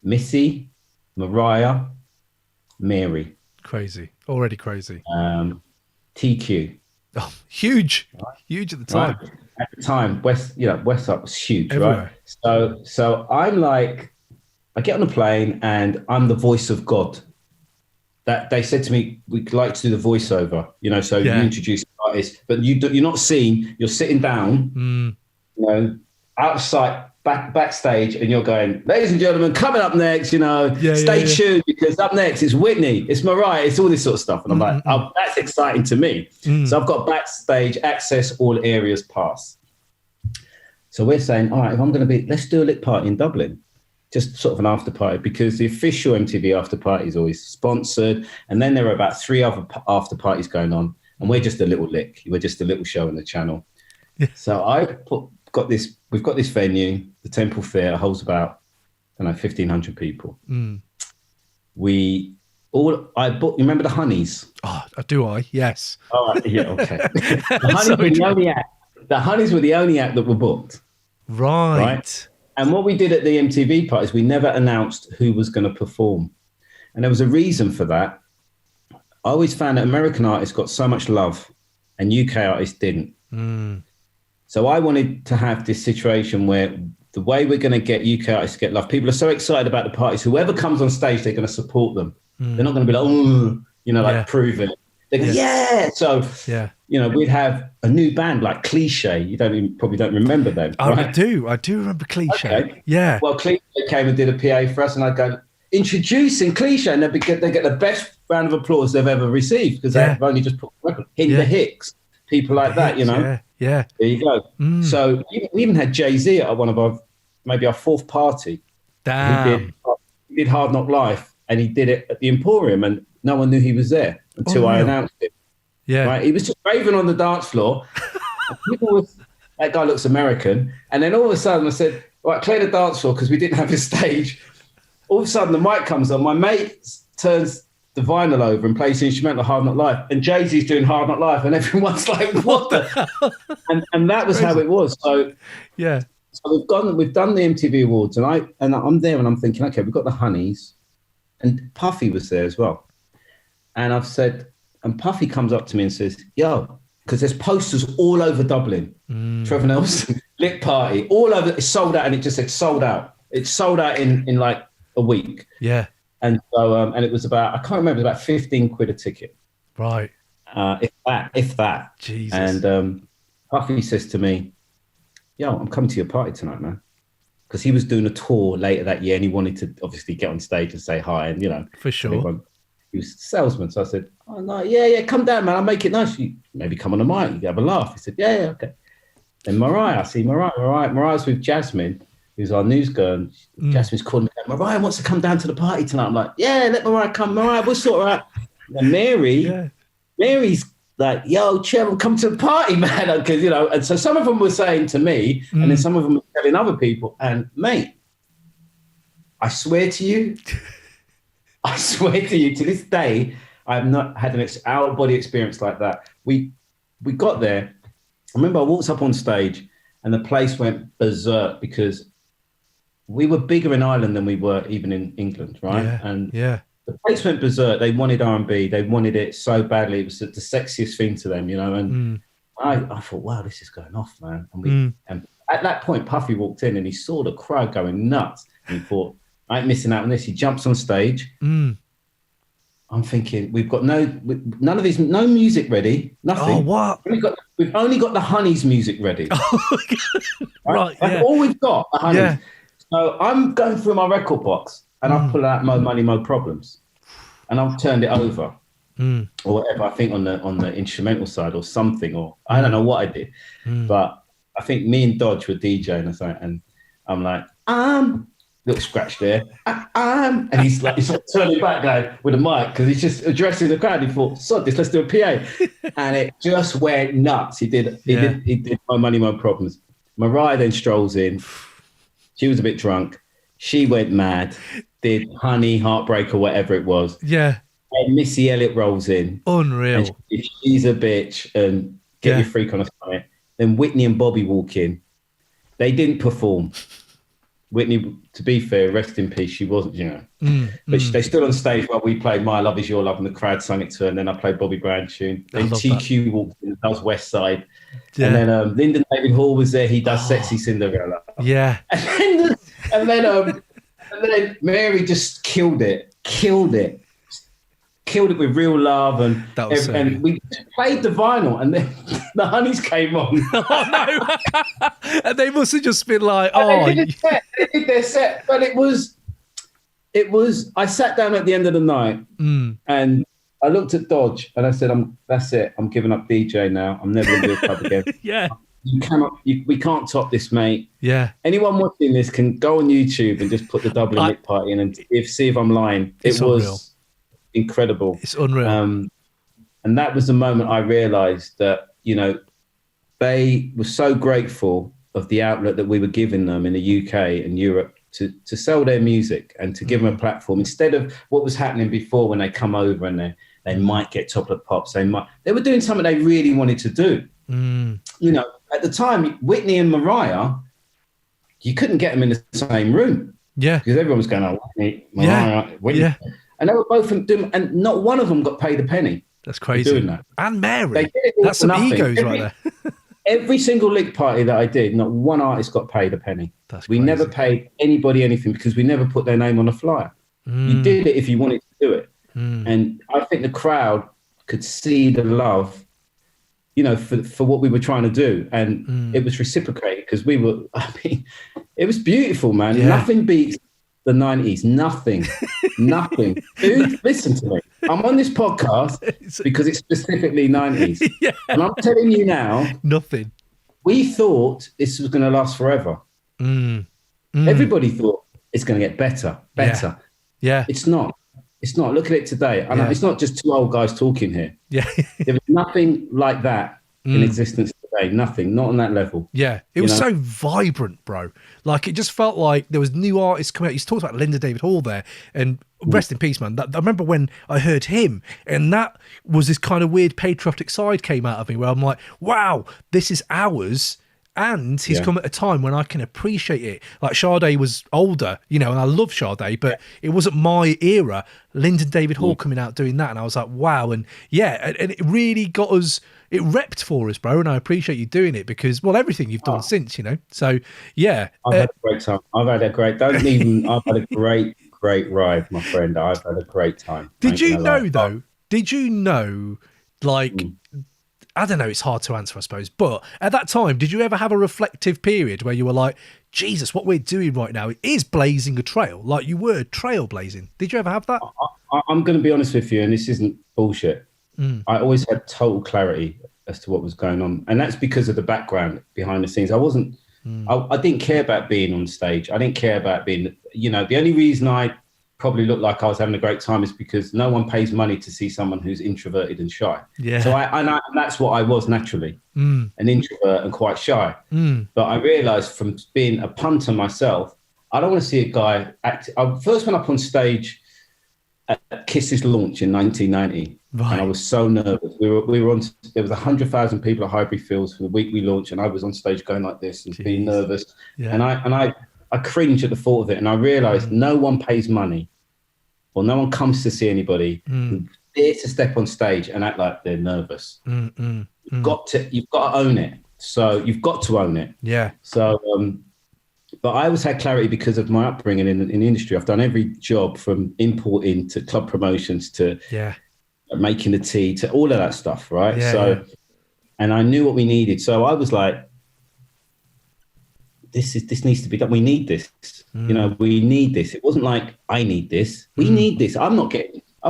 Missy, Mariah, Mary. Crazy. Already crazy. TQ. Oh, huge. Huge at the time. Right. At the time, West Side was huge, everywhere. Right? So I'm like, I get on a plane and I'm the voice of God. That they said to me, we'd like to do the voiceover, so you introduce artists, but you're not seen, you're sitting down, outside, backstage, and you're going, ladies and gentlemen, coming up next, stay tuned, because up next it's Whitney, it's Mariah, it's all this sort of stuff. And I'm like, oh, that's exciting to me. So I've got backstage access, all areas pass. So we're saying, all right, if I'm going to let's do a lick party in Dublin. Just sort of an after party, because the official MTV after party is always sponsored. And then there are about 3 other after parties going on. And we're just a little lick. We're just a little show on the channel. Yeah. So we've got this venue, the Temple Theatre, holds about, 1,500 people. We all I booked. You remember the Honeys? Oh, do I? Yes. All right, yeah, okay. The Honeys were the only act. The Honeys were the only act that were booked. Right. And what we did at the MTV parties, we never announced who was going to perform. And there was a reason for that. I always found that American artists got so much love and UK artists didn't. So I wanted to have this situation where the way we're going to get UK artists to get love, people are so excited about the parties, whoever comes on stage, they're going to support them. They're not going to be like, oh, you know, like prove it. They go, yeah. So, you know, we'd have a new band like Cliche. You probably don't remember them. Right? I do remember Cliche. Okay. Yeah. Well, Cliche came and did a PA for us, and I'd go, introducing Cliche, and they get the best round of applause they've ever received because they've only just put the record. The Hicks, people like that, you know. Yeah. There you go. So we even had Jay-Z at one of our fourth party. Damn. He did Hard Knock Life, and he did it at the Emporium, and no one knew he was there until I announced it. Yeah. Right? He was just raving on the dance floor. That guy looks American. And then all of a sudden I said, right, clear the dance floor because we didn't have a stage. All of a sudden the mic comes on. My mate turns the vinyl over and plays the instrumental Hard Knock Life. And Jay-Z's doing Hard Knock Life. And everyone's like, what the hell? And that was how it was. So yeah. So we've done the MTV Awards, and I'm there and I'm thinking, okay, we've got the Honeys, and Puffy was there as well. And I've said, and Puffy comes up to me and says, yo, because there's posters all over Dublin. Trevor Nelson, Lick Party, all over, it's sold out, and it just said sold out. It's sold out in like a week. Yeah. And so, and it was about, I can't remember, it was about 15 quid a ticket. Right. If that. Jesus. And Puffy says to me, yo, I'm coming to your party tonight, man. Because he was doing a tour later that year and he wanted to obviously get on stage and say hi and, you know. For sure. He was a salesman. So I said, oh, no, yeah, come down, man. I'll make it nice. You maybe come on the mic. You can have a laugh. He said, yeah, okay. Then Mariah, I see Mariah. Mariah's with Jasmine, who's our news girl. And Jasmine's calling me, Mariah wants to come down to the party tonight. I'm like, yeah, let Mariah come. Mariah, we'll sort her out. And Mary's like, yo, Trevor, come to the party, man. Because, you know, and so some of them were saying to me, and then some of them were telling other people. And mate, I swear to you, to this day, I have not had an out-of-body experience like that. We got there. I remember I walked up on stage and the place went berserk because we were bigger in Ireland than we were even in England, right? The place went berserk. They wanted R&B. They wanted it so badly. It was the sexiest thing to them, you know? And I thought, wow, this is going off, man. And at that point, Puffy walked in and he saw the crowd going nuts. And he thought, I ain't missing out on this. He jumps on stage. I'm thinking, we've got none of these, no music ready, nothing. Oh, what? We've only got the Honeys music ready. Right? That's all we've got, the Honeys. Yeah. So I'm going through my record box and I've pulled out Mo Money, Mo Problems. And I've turned it over or whatever, I think on the instrumental side or something, or I don't know what I did. But I think me and Dodge were DJing or something. And I'm like, little scratch there. And he's like turning back going with a mic because he's just addressing the crowd. He thought, sod this, let's do a PA. And it just went nuts. He did Mo Money, Mo Problems. Mariah then strolls in. She was a bit drunk. She went mad, did Honey, Heartbreak or whatever it was. Yeah. And Missy Elliott rolls in. Unreal. And she's a bitch and get your freak on a summit. Then Whitney and Bobby walk in. They didn't perform. Whitney, to be fair, rest in peace, she wasn't, you know. But they stood on stage while we played My Love Is Your Love and the crowd sang it to her. And then I played Bobby Brown tune. Then TQ walked in and does West Side. Yeah. And then Lyndon David Hall was there. He does Sexy Cinderella. Yeah. And then Mary just killed it with Real Love. And we played the vinyl and then the Honeys came on. Oh, no. And they must have just been like, They did their set. But it was, I sat down at the end of the night and I looked at Dodge and I said, that's it. I'm giving up DJ now. I'm never going to do a club again. Yeah. We can't top this, mate. Yeah. Anyone watching this can go on YouTube and just put the Dublin Lick Party in and see if I'm lying. It was incredible. It's unreal. And that was the moment I realised that, you know, they were so grateful of the outlet that we were giving them in the UK and Europe to sell their music and to give them a platform instead of what was happening before when they come over and they might get Top of the Pops. They were doing something they really wanted to do. You know, at the time, Whitney and Mariah, you couldn't get them in the same room. Yeah. Because everyone was going, oh, Whitney, Mariah, Whitney. Yeah. And they were both doing, and not one of them got paid a penny. That's crazy. Doing that. And Mary. That's some egos right there. Every single Lick party that I did, not one artist got paid a penny. We never paid anybody anything because we never put their name on a flyer. You did it if you wanted to do it. And I think the crowd could see the love, you know, for what we were trying to do. And it was reciprocated because it was beautiful, man. Yeah. Nothing beats the 90s. Nothing. Dude, listen to me. I'm on this podcast because it's specifically 90s. Yeah. And I'm telling you now. Nothing. We thought this was going to last forever. Everybody thought it's going to get better. Yeah. It's not. Look at it today. And it's not just two old guys talking here. Yeah. There was nothing like that in existence today. Nothing. Not on that level. Yeah. It was so vibrant, bro. Like, it just felt like there was new artists coming out. You talked about Linda David Hall there, and rest in peace, man. I remember when I heard him, and that was this kind of weird patriotic side came out of me where I'm like, wow, this is ours. And he's come at a time when I can appreciate it. Like, Sade was older, you know, and I love Sade, but it wasn't my era. Lyndon David Hall coming out doing that, and I was like, wow. And and it really got us, it repped for us, bro. And I appreciate you doing it because, well, everything you've done since, you know. So, yeah. I've had a great time. I've had a great ride, my friend. I've had a great time. Did you know, like, I don't know, it's hard to answer, I suppose. But at that time, did you ever have a reflective period where you were like, Jesus, what we're doing right now is blazing a trail? Like, you were trailblazing. Did you ever have that? I'm going to be honest with you, and this isn't bullshit. I always had total clarity as to what was going on. And that's because of the background behind the scenes. I didn't care about being on stage. I didn't care about being, you know, the only reason I probably looked like I was having a great time is because no one pays money to see someone who's introverted and shy. Yeah. So and that's what I was naturally, an introvert and quite shy. But I realized from being a punter myself, I don't want to see a guy act. I first went up on stage at Kiss's launch in 1990. Right. And I was so nervous. We were on, there was 100,000 people at Highbury Fields for the week we launched, and I was on stage going like this and being nervous. Yeah. And I cringed at the thought of it, and I realised no one pays money, or no one comes to see anybody who dares to step on stage and act like they're nervous. You've got to own it. So you've got to own it. Yeah. So, but I always had clarity because of my upbringing in the industry. I've done every job from importing to club promotions to making the tea to all of that stuff, right? And I knew what we needed. So I was like, this needs to be done. We need this. You know, we need this. It wasn't like I need this. We need this. I ain't got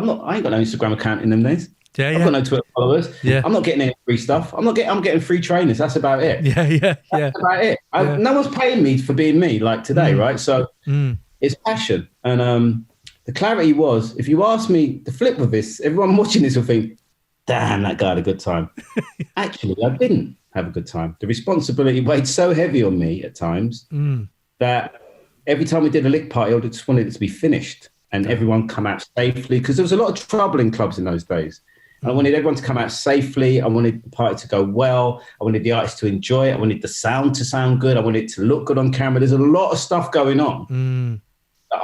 no Instagram account in them days. I've got no Twitter followers. I'm not getting any free stuff. I'm getting free trainers. That's about it. That's about it. No one's paying me for being me like today, right? So it's passion. And the clarity was, if you ask me the flip of this, everyone watching this will think, damn, that guy had a good time. Actually, I didn't have a good time. The responsibility weighed so heavy on me at times that every time we did a Lick party, I just wanted it to be finished and everyone come out safely, because there was a lot of trouble in clubs in those days. And I wanted everyone to come out safely. I wanted the party to go well. I wanted the artists to enjoy it. I wanted the sound to sound good. I wanted it to look good on camera. There's a lot of stuff going on that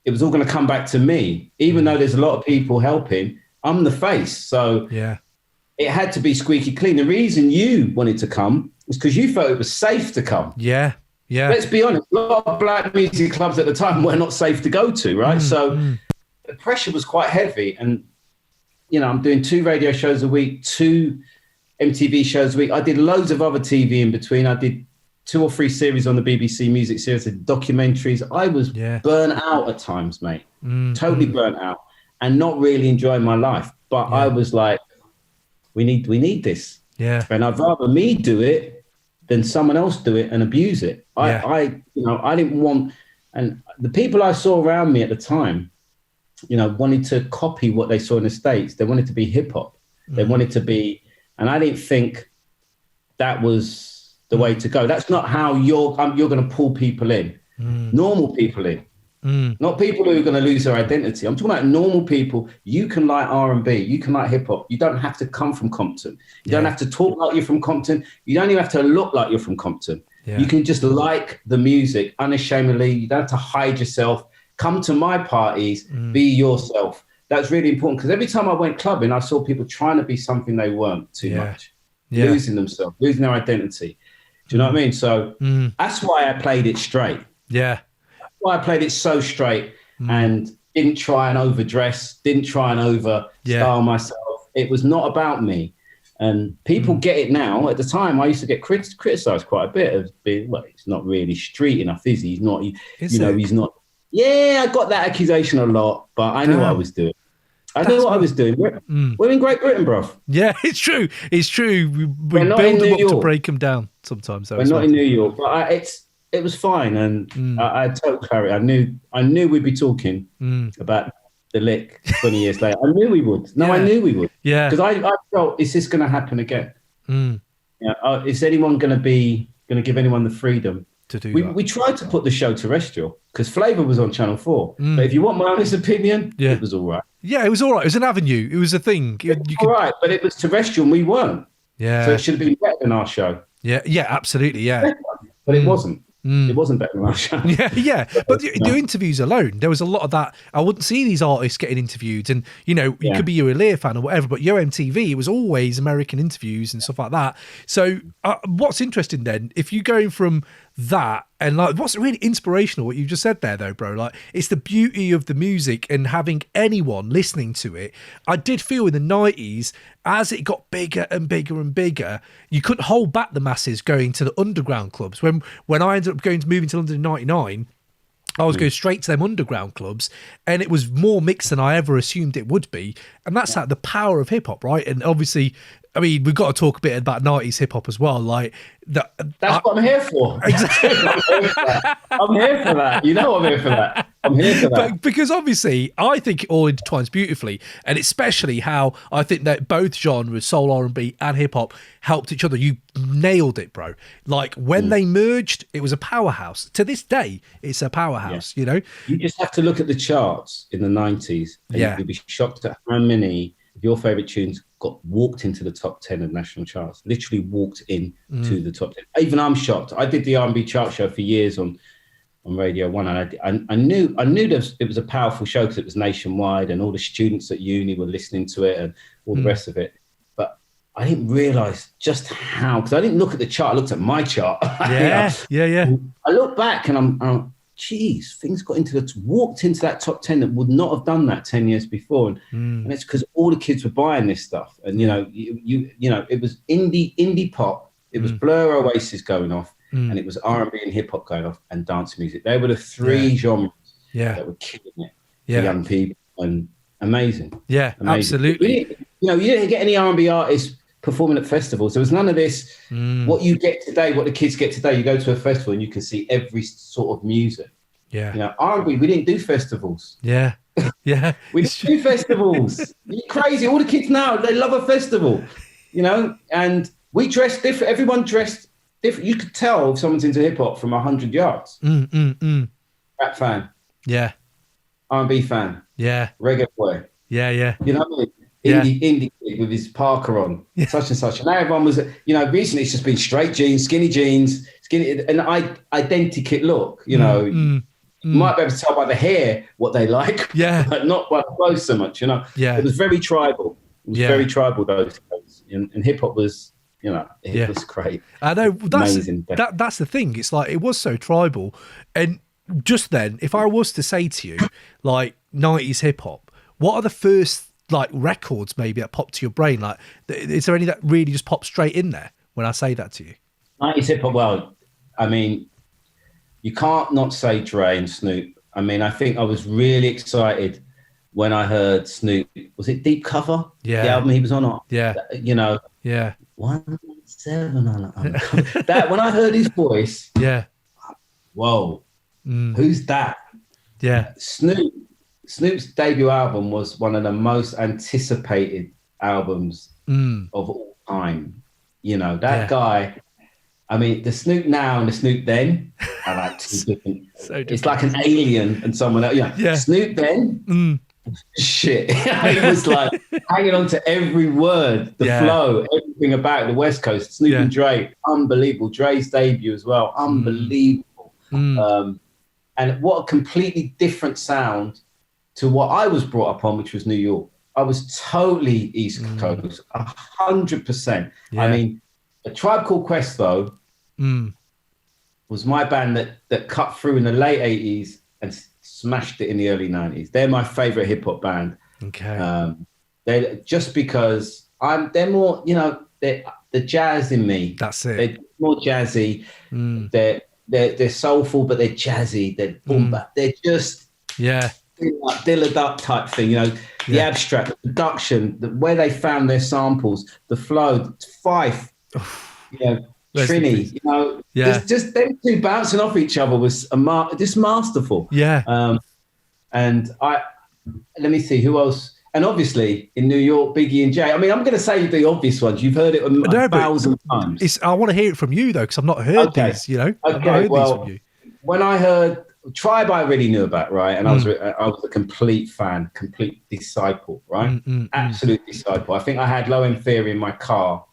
it was all going to come back to me. Even though there's a lot of people helping, I'm the face. So it had to be squeaky clean. The reason you wanted to come was because you felt it was safe to come. Yeah. Let's be honest, a lot of black music clubs at the time were not safe to go to, right? So the pressure was quite heavy. And, you know, I'm doing 2 radio shows a week, 2 MTV shows a week. I did loads of other TV in between. I did 2 or 3 series on the BBC Music series, documentaries. I was burnt out at times, mate. Totally burnt out and not really enjoying my life. But I was like, we need this. Yeah. And I'd rather me do it than someone else do it and abuse it. I didn't want, and the people I saw around me at the time, you know, wanted to copy what they saw in the States. They wanted to be hip hop. They wanted to be, and I didn't think that was the way to go. That's not how you're going to pull people in, normal people in, not people who are going to lose their identity. I'm talking about normal people. You can like R&B, you can like hip hop. You don't have to come from Compton. You don't have to talk like you're from Compton. You don't even have to look like you're from Compton. Yeah. You can just like the music unashamedly. You don't have to hide yourself. Come to my parties, be yourself. That's really important, because every time I went clubbing, I saw people trying to be something they weren't too much, losing themselves, losing their identity. Do you know what I mean? So that's why I played it straight. Yeah. That's why I played it so straight and didn't try and overdress, didn't try and overstyle myself. It was not about me. And people get it now. At the time, I used to get criticised quite a bit of being, well, he's not really street enough, is he? He's not, he's not. Yeah, I got that accusation a lot, but I knew what I was doing. I knew what I was doing. We're in Great Britain, bruv. Yeah, it's true. It's true. We build them up to break them down sometimes. We're not in New York, but it was fine. And I had total clarity. I knew we'd be talking about The Lick 20 years later. I knew we would. I knew we would. Yeah. Because I felt, is this going to happen again? Is anyone going to give anyone the freedom to do that? We tried to put the show terrestrial because Flavour was on Channel 4. But if you want my honest opinion, it was all right. Yeah, it was all right. It was an avenue. It was a thing. All right, but it was terrestrial and we weren't. Yeah. So it should have been better than our show. Yeah, absolutely, yeah. But it wasn't. It wasn't better than our show. Yeah. But the interviews alone, there was a lot of that. I wouldn't see these artists getting interviewed, and you could be your Elliott fan or whatever, but Yo MTV, it was always American interviews and stuff like that. So what's interesting then, if you're going from that, and like what's really inspirational, what you just said there though, bro, like it's the beauty of the music and having anyone listening to it. I did feel in the 90s, as it got bigger and bigger and bigger, you couldn't hold back the masses going to the underground clubs. When I ended up moving to London in 99, I was going straight to them underground clubs, and it was more mixed than I ever assumed it would be. And that's like the power of hip hop, right? And obviously, I mean, we've got to talk a bit about 90s hip hop as well. Like that's what I'm here for. Exactly. I'm here for that. You know I'm here for that. I'm here for that. But because obviously, I think it all intertwines beautifully, and especially how I think that both genres, soul, R&B and hip hop, helped each other. You nailed it, bro. Like when they merged, it was a powerhouse. To this day, it's a powerhouse, You just have to look at the charts in the 90s and you'd be shocked at how many of your favorite tunes got walked into the top 10 of national charts, literally walked in to the top 10. Even I'm shocked. I did the R&B chart show for years on Radio 1, and I knew it was a powerful show because it was nationwide and all the students at uni were listening to it and all the rest of it. But I didn't realise just how, because I didn't look at the chart, I looked at my chart. Yeah. I look back and I'm geez, things walked into that top 10 that would not have done that 10 years before. And it's because all the kids were buying this stuff. And, it was indie pop. It was Blur, Oasis going off. And it was R&B and hip hop going off and dance music. They were the three genres that were killing it for young people, and amazing. Yeah, amazing. Absolutely. You didn't get any R&B artists performing at festivals. There was none of this. What you get today, what the kids get today, you go to a festival and you can see every sort of music. Yeah. R&B, we didn't do festivals. Yeah. We didn't do festivals. You're crazy. All the kids now, they love a festival, and we dressed different. Everyone dressed different. You could tell if someone's into hip hop from 100 yards. Rap fan. Yeah. R&B fan. Yeah. Reggae boy. Yeah. You know what I mean? Indie kid with his Parker on, such and such. And now everyone was, recently it's just been straight jeans, skinny and identikit look, You might be able to tell by the hair what they like, but not by the clothes so much, Yeah. It was very tribal. It was very tribal, those days. And hip hop was, it was great. I know. That's the thing. It's like, it was so tribal. And just then, if I was to say to you, like 90s hip hop, what are the first like records maybe that pop to your brain? Like, is there any that really just pop straight in there when I say that to you? 90s hip hop, well, I mean, you can't not say Dre and Snoop. I mean, I think I was really excited when I heard Snoop. Was it Deep Cover? Yeah. The album he was on? Yeah. Yeah. 117 on that. When I heard his voice. Yeah. Whoa. Who's that? Yeah. Snoop's debut album was one of the most anticipated albums of all time. That guy, I mean, the Snoop now and the Snoop then are like two different. So different. It's like an alien and someone else. Yeah. Snoop then, shit. He was like hanging on to every word, the flow, everything about the West Coast. Snoop and Dre, unbelievable. Dre's debut as well, unbelievable. And what a completely different sound to what I was brought up on, which was New York. I was totally East Coast, 100%. I mean, A Tribe Called Quest, though, was my band that cut through in the late 80s and smashed it in the early 90s. They're my favorite hip hop band. Okay. They just because they're more, they're the jazz in me. That's it. They're more jazzy. They're soulful, but they're jazzy. They're boom bap. They're just Dilla Duck type thing. The abstract, the production, where they found their samples, the flow, the Fife, Trini. Just them two bouncing off each other was just masterful. Yeah. And let me see who else. And obviously in New York, Biggie and Jay. I mean, I'm going to say the obvious ones. You've heard it a 1,000 times. I want to hear it from you though, because I've not heard these. I've not heard these from you. When I heard Tribe, I really knew about, right? And I was a complete fan, complete disciple, right? Absolute disciple. I think I had Low End Theory in my car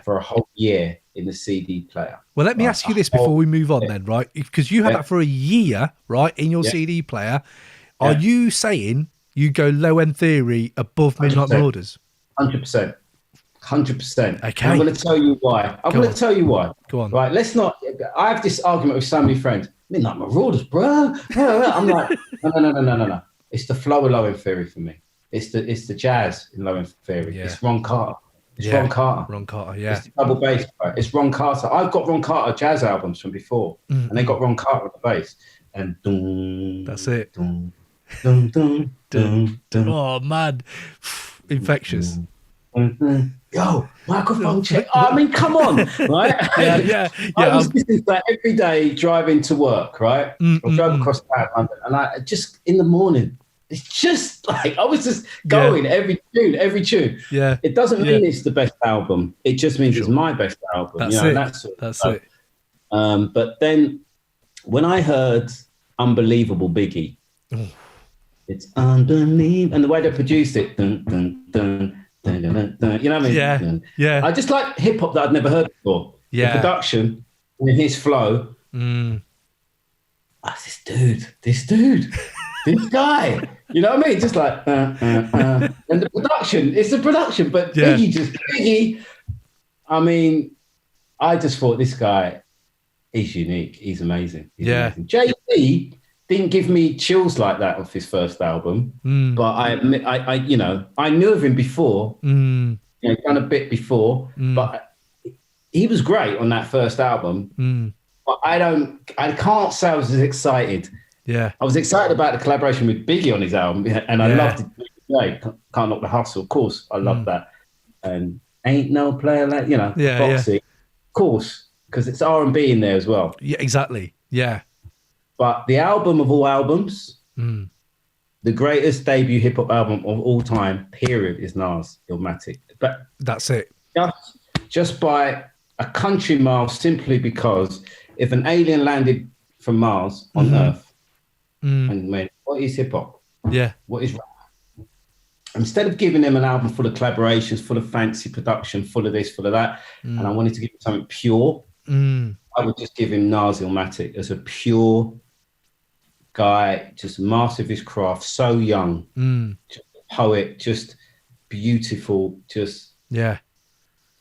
for a whole year in the CD player. Well, let me ask you this before we move on then, right? Because you had that for a year, right, in your CD player. Are you saying you go Low End Theory above Midnight Marauders? 100%. 100%. Okay. And I'm going to tell you why. Go on. Right, let's not... I have this argument with so many friends. Midnight Marauders, bro. I'm like, no. It's the flow of Low End Theory for me. It's the jazz in Low End Theory. It's Ron Carter. Ron Carter, yeah. It's the double bass, right? It's Ron Carter. I've got Ron Carter jazz albums from before, and they got Ron Carter on the bass. And that's it. Dun, dun, dun, dun, dun. Oh, man. Infectious. Yo, microphone check. I mean, come on, right? Yeah. I was listening to that every day driving to work, right? I drove across town, and I just in the morning. It's just like I was just going every tune. Yeah, it doesn't mean it's the best album. It just means it's my best album. That's it. But then when I heard "Unbelievable" Biggie, it's unbelievable, and the way they produced it, dun, dun, dun, dun, dun, dun, you know what I mean? Yeah. I just like hip hop that I'd never heard before. Yeah, the production and his flow. This dude. This guy, you know what I mean? Just like, and the production, it's the production, but Biggie, I mean, I just thought this guy is unique. He's amazing. Amazing. Jay-Z didn't give me chills like that off his first album, but I admit, I knew of him before, done a bit before, but he was great on that first album, but I can't say I was as excited. Yeah, I was excited about the collaboration with Biggie on his album, and I loved it. Can't Knock the Hustle, of course. I love that. And Ain't No Player Like, Foxy, of course, because it's R&B in there as well. Yeah, exactly. Yeah. But the album of all albums, the greatest debut hip hop album of all time, period, is Nas, Illmatic. But that's it. Just by a country mile, simply because if an alien landed from Mars on Earth, and went, what is hip hop? Yeah. What is rap? Instead of giving them an album full of collaborations, full of fancy production, full of this, full of that, and I wanted to give him something pure, I would just give him Nas Illmatic as a pure guy, just master of his craft, so young, just a poet, just beautiful, just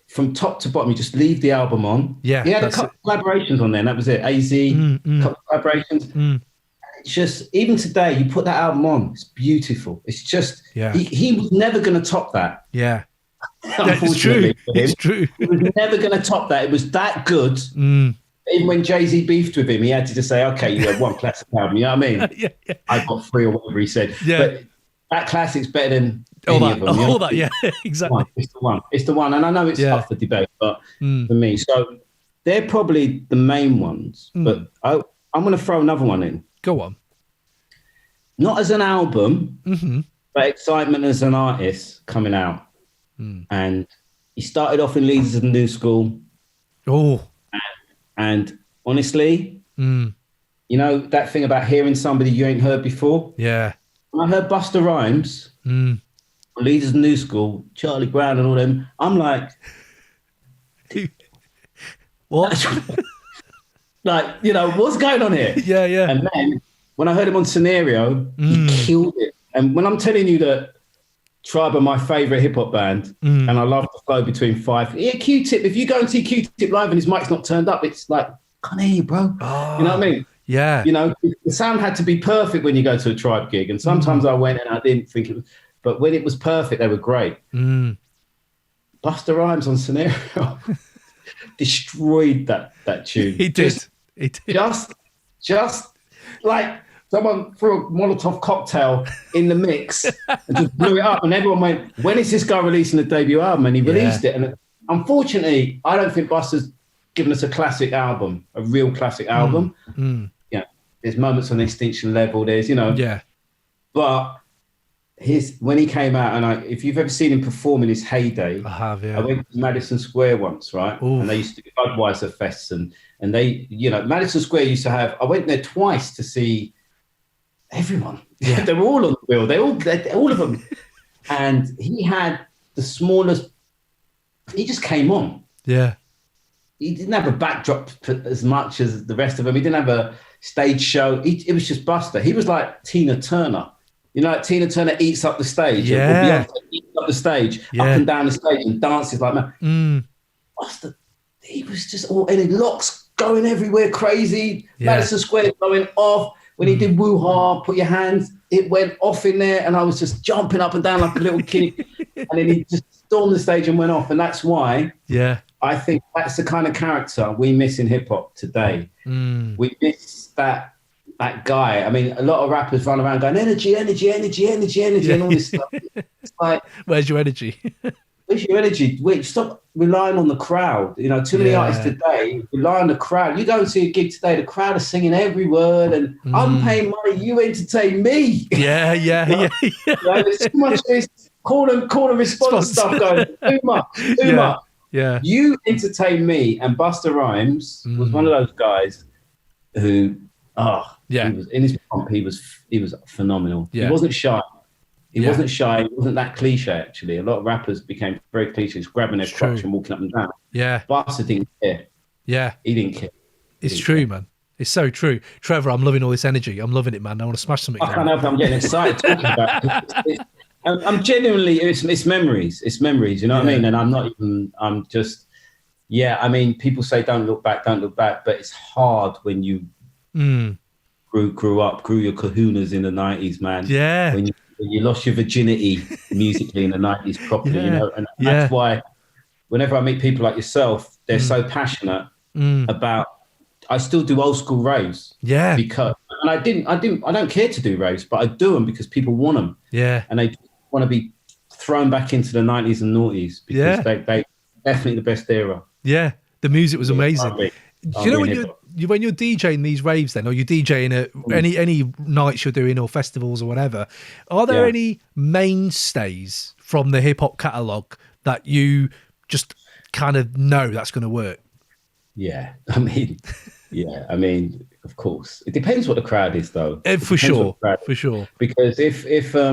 from top to bottom. You just leave the album on. Yeah, he had a couple of collaborations on there, and that was it. AZ, couple of collaborations. Just even today, you put that album on, it's beautiful. It's just he was never going to top that. Yeah, unfortunately, it's true. He was never going to top that. It was that good. Even when Jay-Z beefed with him, he had to just say, "Okay, you have one classic album." You know what I mean? I got 3 or whatever he said. Yeah, but that classic's better than any of them. All that, exactly. It's the one, and I know it's up for debate, but for me, so they're probably the main ones. But I'm going to throw another one in. Go on. Not as an album, but excitement as an artist coming out. And he started off in Leaders of the New School. Oh. And honestly, Mm. you know, that thing about hearing somebody you ain't heard before? Yeah. When I heard Busta Rhymes, Mm. Leaders New School, Charlie Brown and all them, I'm like, What? like, you know, what's going on here? Yeah, yeah. And then when I heard him on Scenario, he killed it. And when I'm telling you that Tribe are my favourite hip hop band, and I love the flow between five. Yeah, Q-Tip, if you go and see Q-Tip live and his mic's not turned up, it's like, can't hear you, bro. Oh, you know what I mean? Yeah. You know, the sound had to be perfect when you go to a Tribe gig. And sometimes I went and I didn't think it was, but when it was perfect, they were great. Busta Rhymes on Scenario destroyed that tune. He did. He did. Just like someone threw a Molotov cocktail in the mix and just blew it up. And everyone went, when is this guy releasing a debut album? And he released it. And unfortunately, I don't think Busta's given us a classic album, a real classic album. Yeah, there's moments on the Extinction Level. There's, you know. Yeah. But when he came out, and if you've ever seen him perform in his heyday, I have, yeah. I went to Madison Square once, right? Oof. And they used to do Budweiser fests, and they, you know, Madison Square used to have. I went there twice to see everyone. Yeah. They were all on the bill. All of them. And he had the smallest. He just came on. Yeah. He didn't have a backdrop as much as the rest of them. He didn't have a stage show. It was just Busta. He was like Tina Turner. You know, like Tina Turner eats up the stage. Yeah. Or Beyonce eats up the stage, up and down the stage, and dances like that. Busta, he was just all, and locks going everywhere crazy. Yeah. Madison Square going off. When he did Woo Ha, Put Your Hands, it went off in there, and I was just jumping up and down like a little kid. And then he just stormed the stage and went off. And that's why I think that's the kind of character we miss in hip hop today. We miss that guy. I mean, a lot of rappers run around going, energy, and all this stuff. It's like, where's your energy? Where's your energy? Wait, stop relying on the crowd. You know, too many artists today rely on the crowd. You go and see a gig today, the crowd is singing every word, and I'm paying money, you entertain me. Yeah. You know, there's too much this call and response stuff going, too much. Yeah. You entertain me, and Busta Rhymes was one of those guys who, he was in his pump, he was phenomenal. Yeah. He wasn't shy. He wasn't shy. He wasn't that cliche, actually. A lot of rappers became very cliche, just grabbing their crotch and walking up and down. Yeah. Busta didn't care. Yeah. He didn't care. It's true, man. It's so true. Trevor, I'm loving all this energy. I'm loving it, man. I want to smash something. I can't help it. I'm getting excited talking about it. I'm genuinely, it's memories. It's memories, you know what I mean? And I'm just, I mean, people say don't look back, but it's hard when you grew your kahunas in the 90s, man. Yeah. When you lost your virginity musically in the 90s properly, you know, and that's why whenever I meet people like yourself, they're so passionate about, I still do old school raves. Yeah. Because, and I don't care to do raves, but I do them because people want them. Yeah. And they want to be thrown back into the 90s and noughties because they definitely the best era. Yeah. The music was amazing. Do you know when you're DJing these raves then, or you're DJing at any nights you're doing or festivals or whatever, are there any mainstays from the hip hop catalogue that you just kind of know that's going to work? Yeah, I mean, of course, it depends what the crowd is, though. For sure. Because if I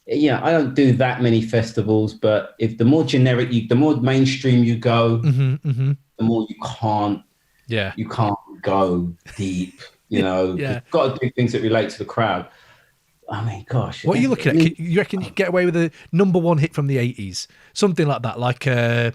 don't do that many festivals, but if the more generic, the more mainstream you go, the more you can't. Yeah, you can't go deep. You know, you've got to do things that relate to the crowd. I mean, gosh, what are you looking at? You reckon you can get away with a #1 hit from the 80s, something like that, like a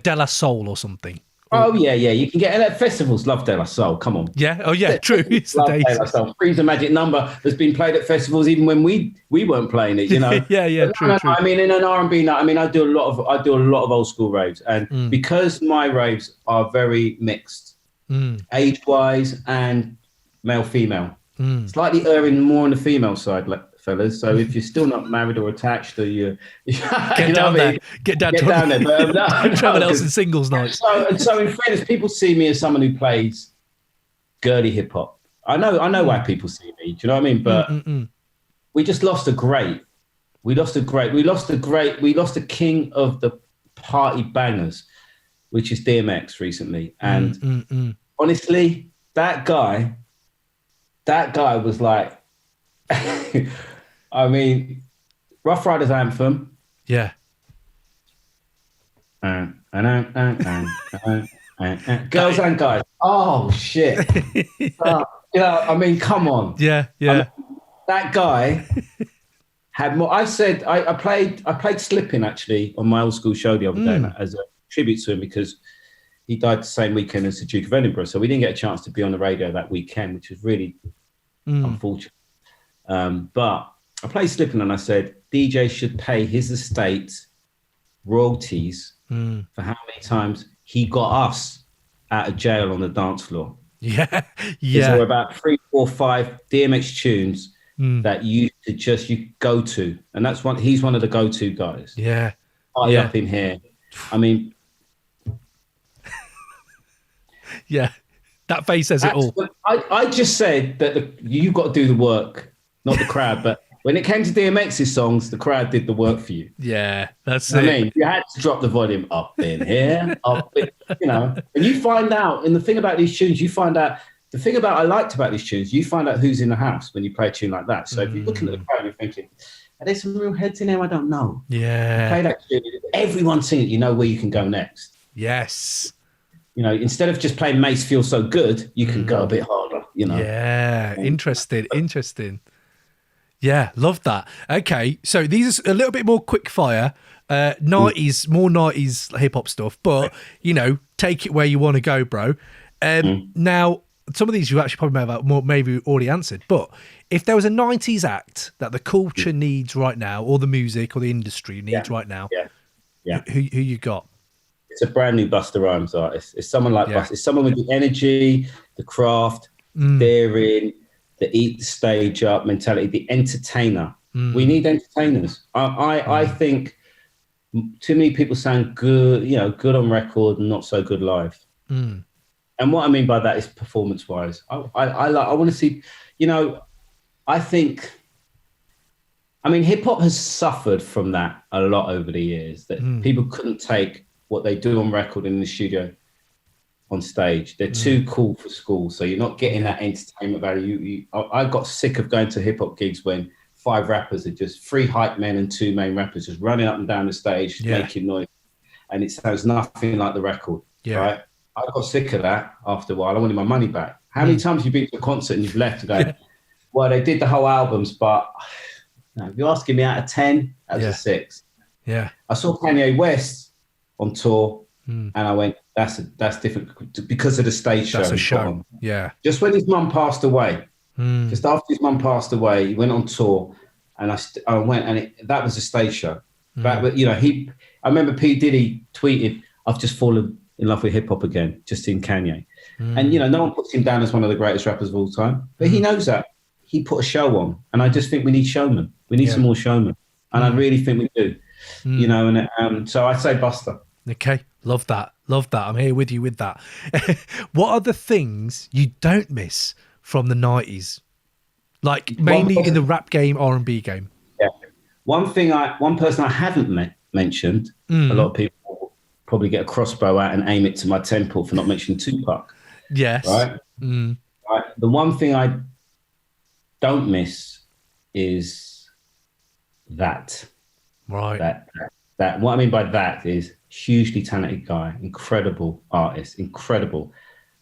De La Soul or something? Oh yeah, you can get festivals. Love De La Soul. Come on. Yeah. Oh yeah. True. It's the days. De La Soul. Three's a magic number that's been played at festivals even when we weren't playing it. You know. True. I mean, in an R&B night, I mean, I do a lot of old school raves, and because my raves are very mixed, age wise and male female, slightly erring more on the female side, fellas. So if you're still not married or attached, or you get down there. Get down there. But, Trevor Nelson singles night. So in fairness, people see me as someone who plays girly hip hop. I know why people see me. Do you know what I mean? But we just lost a great. We lost a king of the party bangers. which is DMX recently. And honestly, that guy was like, I mean, Rough Riders anthem. Yeah. Girls and guys. Oh shit. I mean, come on. Yeah. I mean, that guy had more. I played Slippin' actually on my old school show the other day as a tribute to him, because he died the same weekend as the Duke of Edinburgh. So we didn't get a chance to be on the radio that weekend, which was really unfortunate. But I played Slippin' and I said, DJ should pay his estate royalties for how many times he got us out of jail on the dance floor. Yeah. There were about 3, 4, 5 DMX tunes that you go to. And he's one of the go-to guys. Yeah. Party up in here. I mean, yeah, that face says it all. I just said that you've got to do the work, not the crowd. But when it came to DMX's songs, the crowd did the work for you. Yeah, that's it. I mean, you had to drop the volume up in here, and you find out. And the thing about these tunes, I liked about these tunes, you find out who's in the house when you play a tune like that. So if you're looking at the crowd, you're thinking, are there some real heads in there? I don't know. Yeah. You play that tune, everyone sing it, you know where you can go next. Yes. Instead of just playing Mace Feel So Good, you can go a bit harder, Yeah, interesting. Yeah, love that. Okay, so these are a little bit more quick fire, 90s, more 90s hip-hop stuff, but, take it where you want to go, bro. Now, some of these you actually probably maybe already answered, but if there was a 90s act that the culture needs right now, or the music or the industry needs right now, who you got? It's a brand new Busta Rhymes artist. It's someone like Busta. It's someone with the energy, the craft, daring, the eat the stage up mentality, the entertainer. We need entertainers. I think too many people sound good, good on record and not so good live. And what I mean by that is performance-wise. I want to see, I mean, hip-hop has suffered from that a lot over the years, that people couldn't take what they do on record in the studio on stage. They're too cool for school, so you're not getting that entertainment value. I got sick of going to hip-hop gigs when 5 rappers are just 3 hype men and 2 main rappers just running up and down the stage making noise, and it sounds nothing like the record. Right? I got sick of that after a while. I wanted my money back. How many times have you been to a concert and you've left and go, well, they did the whole albums, but if you're asking me out of 10, that was a 6. Yeah. I saw Kanye West on tour and I went, that's different because of the stage show. That's a show. Yeah. Just when his mum passed away, just after his mum passed away, he went on tour and I went, and that was a stage show. But I remember P. Diddy tweeted, I've just fallen in love with hip hop again, just in Kanye. And no one puts him down as one of the greatest rappers of all time, but he knows that. He put a show on, and I just think we need showmen. We need some more showmen, and I really think we do. And so I say Busta. Okay, love that. I'm here with you with that. What are the things you don't miss from the 90s? Like mainly in the rap game, R&B game. Yeah. One person I haven't mentioned, a lot of people probably get a crossbow out and aim it to my temple for not mentioning Tupac. Yes. Right? Right. The one thing I don't miss is that. Right. That. What I mean by that is hugely talented guy, incredible artist, incredible.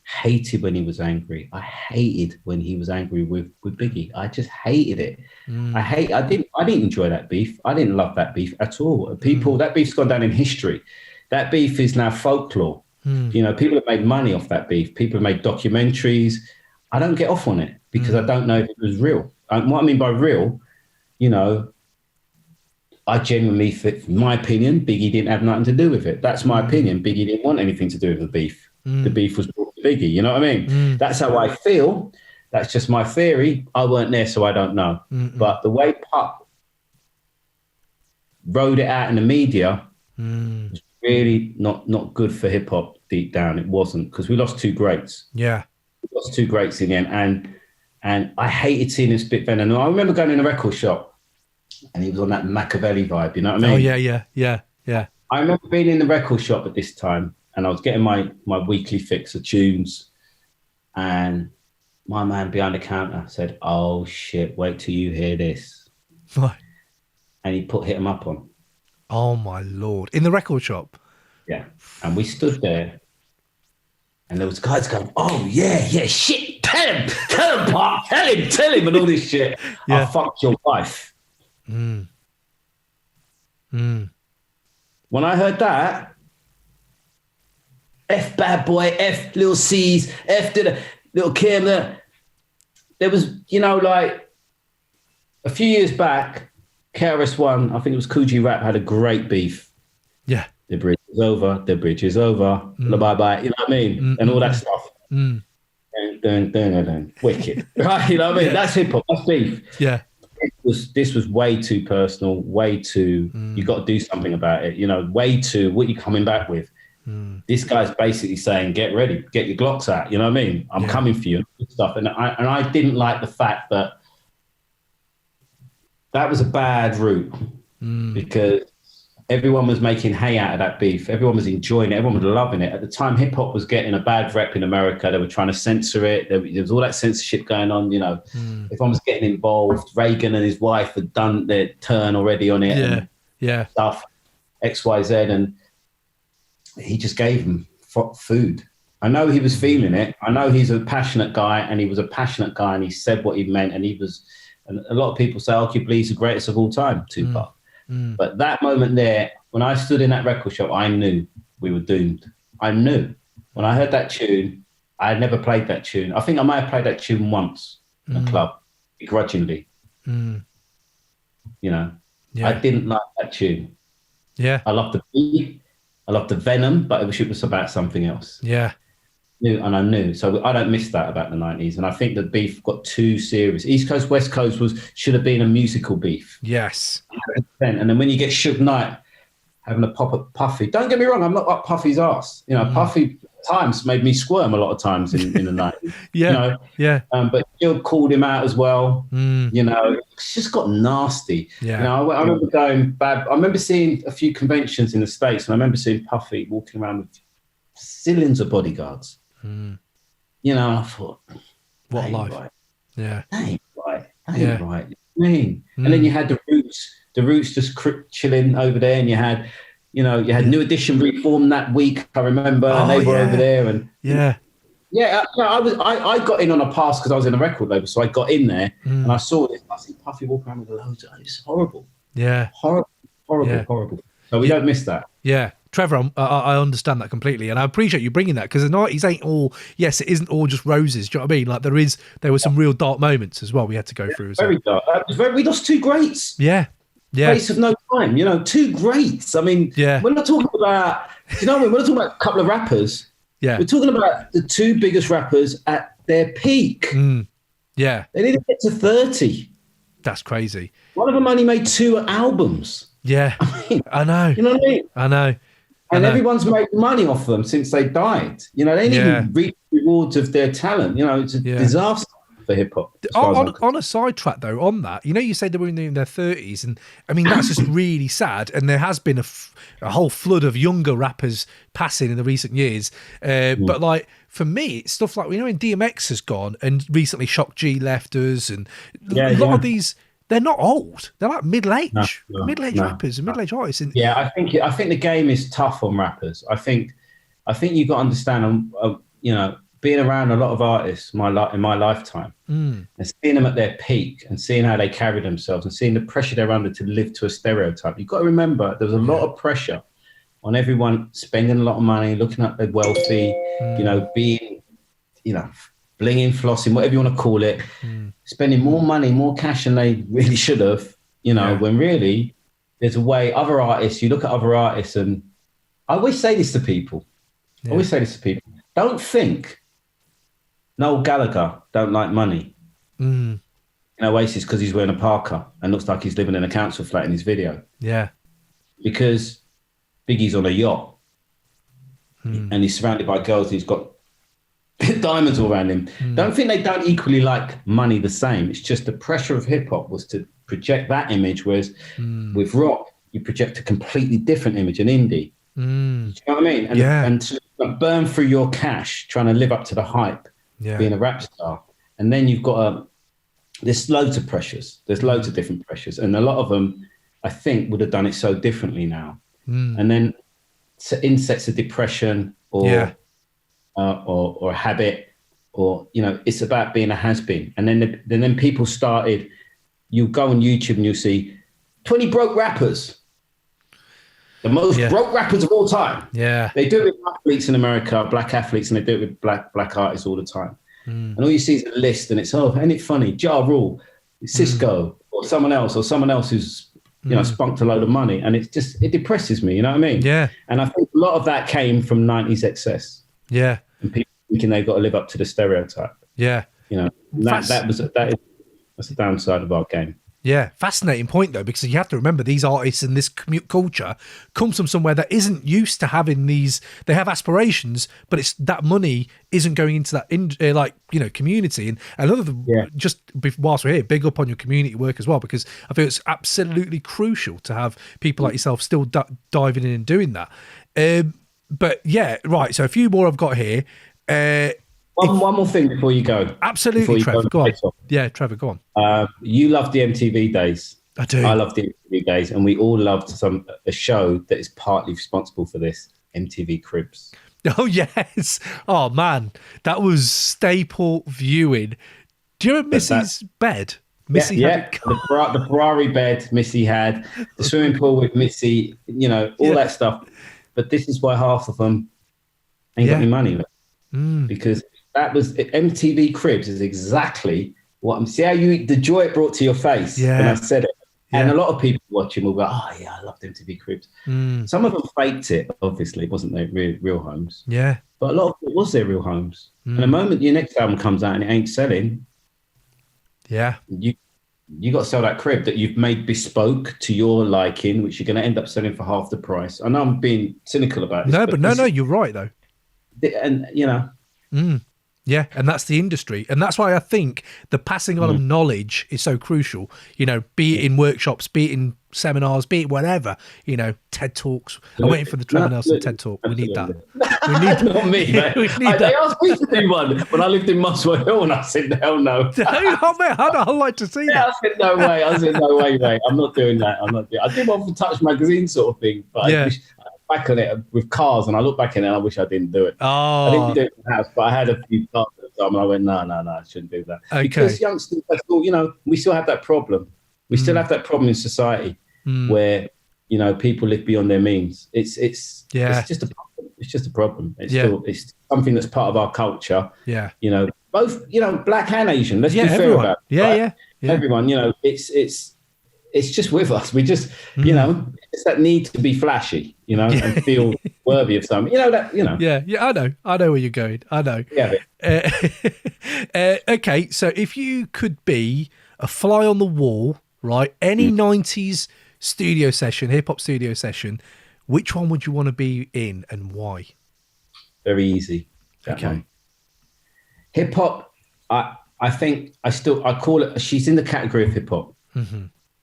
Hated when he was angry. I hated when he was angry with Biggie. I just hated it. I didn't enjoy that beef. I didn't love that beef at all. That beef's gone down in history. That beef is now folklore. People have made money off that beef. People have made documentaries. I don't get off on it because I don't know if it was real. What I mean by real, I genuinely think, in my opinion, Biggie didn't have nothing to do with it. That's my opinion. Biggie didn't want anything to do with the beef. The beef was brought to Biggie, you know what I mean? That's how I feel. That's just my theory. I weren't there, so I don't know. But the way Pup wrote it out in the media was really not good for hip-hop deep down. It wasn't, because we lost 2 greats. Yeah. We lost 2 greats in the end. And I hated seeing him spit venom. I remember going in a record shop and he was on that Machiavelli vibe, you know what I mean? Oh, yeah. I remember being in the record shop at this time and I was getting my weekly fix of tunes, and my man behind the counter said, "Oh shit, wait till you hear this." What? And he put Hit 'Em Up on. Oh my Lord. In the record shop? Yeah. And we stood there, and there was guys going, "Oh yeah, shit, tell him, Pop, tell him, and all this shit. I fucked your wife." When I heard that, F Bad Boy, F Lil C's, F did a Little Kim, there was, like a few years back, KRS-One, I think it was Coogee Rap, had a great beef. Yeah. The bridge is over, bye-bye, you know what I mean? And all that stuff. Dun, wicked. Right, you know what I mean? That's hip-hop, that's beef. Yeah. This was way too personal, way too, you got to do something about it, way too, what are you coming back with? This guy's basically saying, get ready, get your Glocks out, you know what I mean? I'm coming for you and stuff. And I didn't like the fact that was a bad route because everyone was making hay out of that beef. Everyone was enjoying it. Everyone was loving it. At the time, hip hop was getting a bad rep in America. They were trying to censor it. There was all that censorship going on, Everyone was getting involved. Reagan and his wife had done their turn already on it. And stuff, X, Y, Z. And he just gave them food. I know he was feeling it. I know he's a passionate guy, and he was a passionate guy, and he said what he meant. And and a lot of people say arguably he's the greatest of all time, Tupac. But that moment there, when I stood in that record shop, I knew we were doomed. I knew. When I heard that tune, I had never played that tune. I think I might have played that tune once in a club, begrudgingly. I didn't like that tune. Yeah. I loved the beat. I loved the venom, but I wish it was about something else. Yeah. And I knew. So I don't miss that about the 90s. And I think the beef got too serious. East Coast, West Coast should have been a musical beef. Yes. And then when you get Suge Knight having a pop at Puffy, don't get me wrong, I'm not up Puffy's ass. Puffy times made me squirm a lot of times in the 90s. But Jill called him out as well. It's just got nasty. I remember going bad. I remember seeing a few conventions in the States, and I remember seeing Puffy walking around with zillions of bodyguards. I thought, what a life. Right. Yeah. That ain't right. That ain't right. You know what I mean? And then you had the Roots just chilling over there, and you had New Edition reformed that week, I remember, and they were over there, and I got in on a pass because I was in a record label, so I got in there and I saw this. I see Puffy walking around with loads of it's horrible. Yeah, horrible. So we don't miss that. Yeah, Trevor, I understand that completely, and I appreciate you bringing that, because the 90s ain't all. Yes, it isn't all just roses. Do you know what I mean? Like there were some real dark moments as well. We had to go through. Very dark. We lost two greats. Yeah. Place of no time, two greats. I mean, we're not talking about, we're not talking about a couple of rappers. Yeah. We're talking about the two biggest rappers at their peak. Yeah. They didn't get to 30. That's crazy. One of them only made 2 albums. Yeah. I know. You know what I mean? I know. And everyone's made money off them since they died. They didn't even reap the rewards of their talent. It's a disaster for hip hop. On a sidetrack though, on that, you say they were in their 30s, and I mean that's just really sad. And there has been a whole flood of younger rappers passing in the recent years. But like for me, it's stuff like when DMX has gone, and recently Shock G left us, and a lot of these. They're not old. They're like middle-aged rappers and middle-aged artists. And I think the game is tough on rappers. I think you've got to understand, being around a lot of artists in my lifetime, and seeing them at their peak, and seeing how they carry themselves, and seeing the pressure they're under to live to a stereotype. You've got to remember there was a lot of pressure on everyone spending a lot of money, looking at the wealthy, being, blinging, flossing, whatever you want to call it, spending more money, more cash than they really should have, when really there's a way. Other artists, you look at other artists, and I always say this to people. Don't think Noel Gallagher don't like money in Oasis because he's wearing a parka and looks like he's living in a council flat in his video. Yeah. Because Biggie's on a yacht and he's surrounded by girls and he's got diamonds all around him. Don't think they don't equally like money the same. It's just the pressure of hip hop was to project that image, whereas with rock, you project a completely different image, an indie. Do you know what I mean? And burn through your cash trying to live up to the hype, being a rap star. And then you've got there's loads of pressures. There's loads of different pressures. And a lot of them, I think, would have done it so differently now. And then insets of depression or a habit, or, you know, it's about being a has-been. And then people started, you go on YouTube and you see 20 broke rappers. The most broke rappers of all time. Yeah. They do it with athletes in America, black athletes, and they do it with black artists all the time. And all you see is a list, and it's, ain't it funny? Ja Rule, Cisco, or someone else who's, you know, spunked a load of money. And it depresses me, you know what I mean? Yeah. And I think a lot of that came from 90s excess. Yeah. And people thinking they've got to live up to the stereotype. Yeah. You know, that's a downside of our game. Yeah, fascinating point though, because you have to remember these artists and this culture comes from somewhere that isn't used to having these. They have aspirations, but it's that money isn't going into that community. And another just whilst we're here, big up on your community work as well, because I think it's absolutely crucial to have people like yourself still diving in and doing that. But yeah, right. So a few more I've got here. One more thing before you go. Absolutely, Trevor. Go on. Yeah, Trevor, go on. You love the MTV days. I do. I love the MTV days, and we all loved a show that is partly responsible for this, MTV Cribs. Oh, yes. Oh, man. That was staple viewing. Do you remember Missy's bed? Missy had the Ferrari bed Missy had, the swimming pool with Missy, you know, all that stuff. But this is why half of them ain't got any money left. Because that was MTV Cribs is exactly what I'm. See how the joy it brought to your face when I said it, and a lot of people watching will go, "Oh yeah, I loved MTV Cribs." Some of them faked it. Obviously, it wasn't their real homes. Yeah, but a lot of it was their real homes. And the moment your next album comes out and it ain't selling, you got to sell that crib that you've made bespoke to your liking, which you're going to end up selling for half the price. I know I'm being cynical about this. No, you're right though. And you know. Yeah, and that's the industry. And that's why I think the passing on of knowledge is so crucial. You know, be it in workshops, be it in seminars, be it whatever, you know, TED Talks. I'm waiting for the Trevor Nelson TED Talk. We need that. We need Not me, man. They asked me to do one when I lived in Muswell Hill, and I said, hell no. I'd like to see that. I said, no way, mate. I'm not doing that. I did one for Touch Magazine sort of thing, but I wish, back on it with cars, and I look back in it and I wish I didn't do it. I didn't do it in the house, but I had a few cars at the time, and I went, no, I shouldn't do that. Okay. Because youngsters, you know, we still have that problem. We still have that problem in society where, you know, people live beyond their means. It's just a problem. It's just a problem. It's something that's part of our culture. Yeah. You know, both, you know, black and Asian. Let's be fair about it. Right? Yeah. Everyone, you know, it's just with us. We just, you know, it's that need to be flashy, you know, and feel worthy of something. You know that, you know. Yeah, I know where you're going. I know. Yeah. Okay, so if you could be a fly on the wall, right? Any 90s studio session, hip hop studio session, which one would you want to be in and why? Very easy. Okay. Hip hop, I think I call it, she's in the category of hip hop.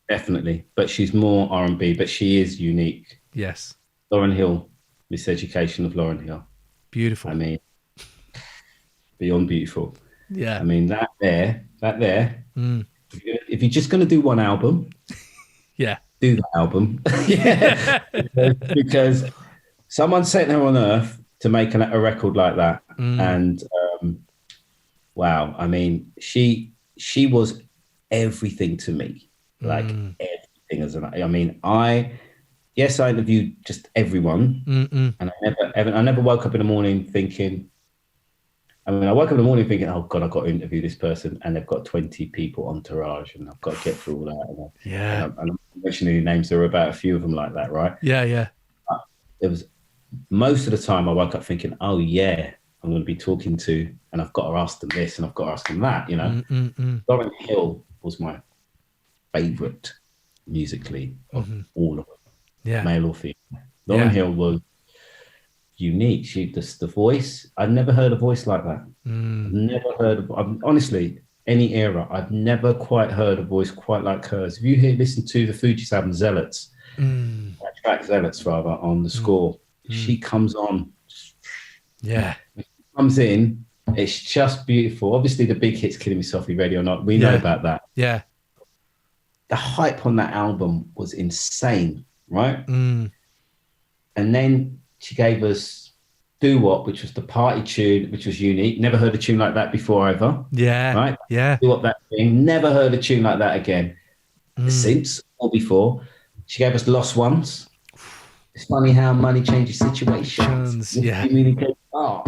Definitely, but she's more R&B, but she is unique. Yes. Lauryn Hill, Miseducation of Lauryn Hill. Beautiful. I mean, beyond beautiful. Yeah. I mean, that there. If you're just going to do one album, do the album. Because someone sent her on earth to make a record like that. And wow, I mean, she was everything to me. Like everything I interviewed just everyone, and I never woke up in the morning thinking. I woke up in the morning thinking, oh God, I've got to interview this person, and they've got 20 people entourage, and I've got to get through all that. And I'm not mentioning any names. There were about a few of them like that, right? Yeah. It was most of the time I woke up thinking, oh yeah, I'm going to be talking to, and I've got to ask them this, and I've got to ask them that. You know, Lauryn Hill was my favorite musically of all of them, male or female. Lauryn Hill was unique. She just the voice. I've never heard a voice like that. I've never heard of. Honestly, any era, I've never quite heard a voice quite like hers. If you listen to the Fugees album Zealots, that track Zealots rather on the score, she comes on Yeah. Comes in, it's just beautiful. Obviously, the big hits, Killing Me Softly, Ready or Not, we know about that. Yeah. The hype on that album was insane, right? Mm. And then she gave us Do Wop, which was the party tune, which was unique. Never heard a tune like that before ever. Yeah. Right? Yeah. Do Wop, that thing. Never heard a tune like that again since or before. She gave us Lost Ones. It's funny how money changes situations. Yeah. Communicate. Oh.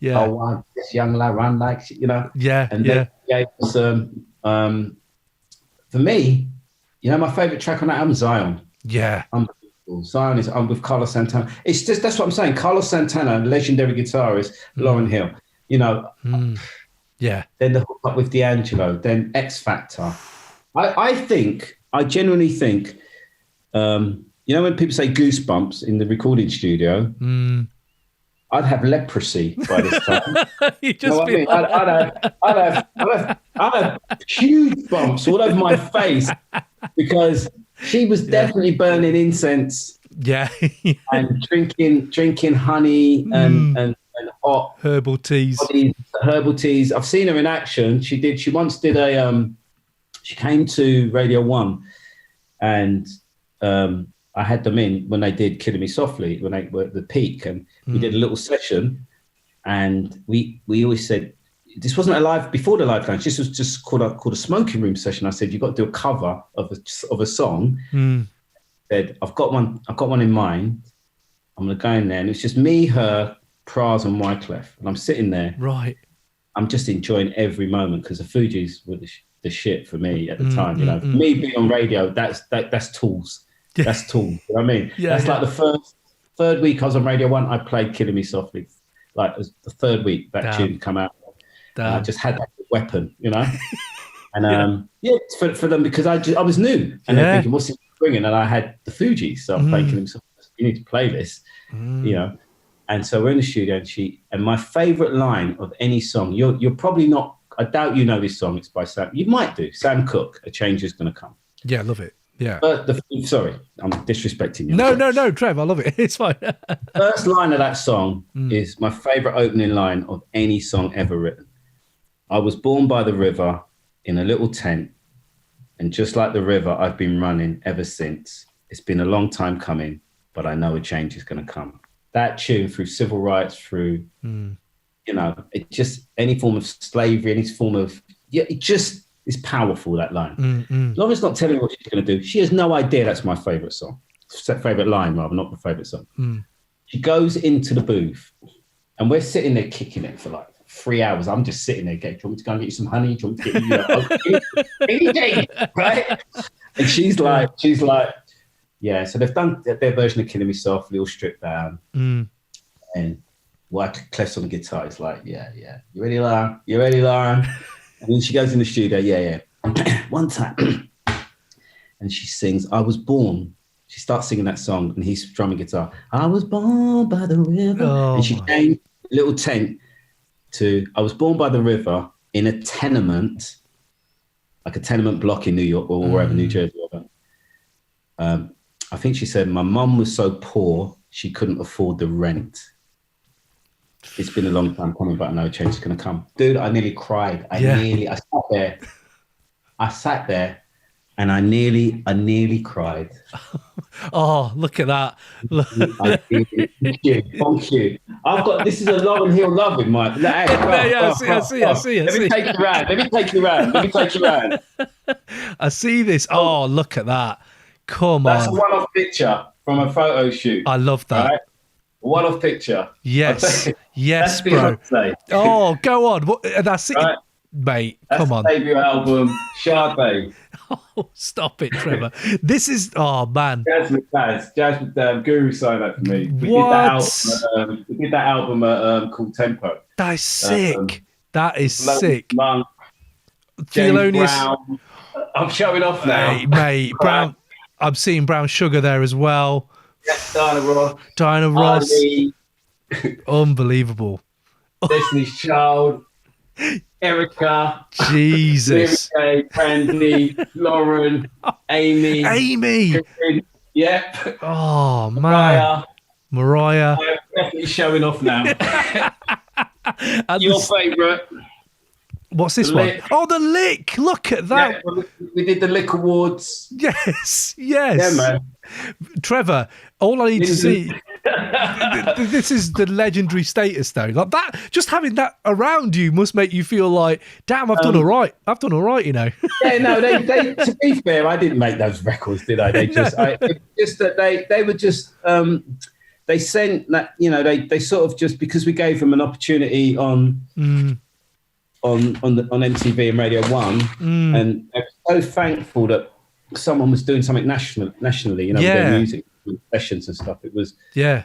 Yeah. I want this young lad run like, you know. Yeah. And yeah. they gave us, for me, you know, my favorite track on that album, Zion. Yeah. Unbelievable. Zion is with Carlos Santana. It's just, that's what I'm saying. Carlos Santana, legendary guitarist, Lauryn Hill. You know. Yeah. Then the hook up with D'Angelo. Then X Factor. I genuinely think, you know, when people say goosebumps in the recording studio, I'd have leprosy by this time. You just know what I mean? I'd have huge bumps all over my face because she was definitely burning incense. Yeah. And drinking honey and hot herbal teas. Herbal teas. I've seen her in action. She once did she came to Radio 1 and I had them in when they did Killing Me Softly, when they were at the peak, and we did a little session, and we always said, this wasn't a live, before the live lunch, this was just called a smoking room session. I said, you've got to do a cover of a song. Said, I've got one in mind. I'm going to go in there, and it's just me, her, Pras and Wyclef, and I'm sitting there. Right. I'm just enjoying every moment because the Fugees were the shit for me at the time. You know, me being on radio, that's tools. That's tools. You know what I mean? That's like the third week I was on Radio 1, I played Killing Me Softly. Like it was the third week that tune come out. I just had that weapon, you know. And for them, because I was new and they're thinking, what's he bringing? And I had the Fugees, so I'm playing Killing Me Softly. You need to play this, you know. And so we're in the studio, and my favorite line of any song, you're probably not, I doubt you know this song, it's by Sam, you might do, Sam Cooke, A Change Is Gonna Come. Yeah, love it. Yeah. But sorry, I'm disrespecting you. No, Trev, I love it. It's fine. First line of that song is my favorite opening line of any song ever written. I was born by the river in a little tent, and just like the river, I've been running ever since. It's been a long time coming, but I know a change is going to come. That tune, through civil rights, through, you know, it just, any form of slavery, any form of, it just is powerful, that line. Lauren's not telling me what she's going to do. She has no idea that's my favourite song. Favourite line, rather, not my favourite song. She goes into the booth, and we're sitting there kicking it for like 3 hours. I'm just sitting there going, do you want me to go and get you some honey? Do you want me to get you, DJing, right? And she's like, yeah, so they've done their version of Killing Me Softly, all stripped down. And Wyclef's on the guitar. It's like, yeah. You ready, Lauren? And then she goes in the studio, yeah. One time. And she sings, I was born. She starts singing that song, and he's strumming guitar. I was born by the river. And she changed a little tent to, I was born by the river in a tenement, like a tenement block in New York or wherever, New Jersey. I think she said, my mum was so poor, she couldn't afford the rent. It's been a long time coming, but I know a change is going to come. Dude, I nearly cried. I sat there and I nearly cried. Oh, look at that. Thank you. I've got, this is a Lauryn Hill love in my... I see. Let me take you around. I see this. Oh, look at that. Come on. That's a one-off picture from a photo shoot. I love that. Right? One-off picture. Yes, bro. Oh, go on. That's it, right. Mate. That's come on. Debut album, Sade. Oh, stop it, Trevor. This is, oh man. Jasmine Guru signed that for me. We did that album called Tempo. That is sick. That is sick. Monk, Thelonious Brown. I'm showing off now, mate. Brown. I'm seeing Brown Sugar there as well. Yes, Diana Ross. Unbelievable. Destiny's Child. Erica. Jesus. Brandy, Lauren, Amy. Yep. Oh, man. Mariah. definitely showing off now. Your favourite. What's this one? Lick. Oh, The Lick. Look at that. Yeah, well, we did the Lick Awards. Yes. Yeah, man. Trevor, all I need to see... this is the legendary status, though. Like that, just having that around you must make you feel like, damn, I've done all right. I've done all right, you know. Yeah, no, they to be fair, I didn't make those records, did I? They just, just that they were just, they sent that, you know, they sort of just, because we gave them an opportunity on MTV and Radio 1, and they're so thankful that someone was doing something nationally, you know, with their music sessions and stuff. It was, you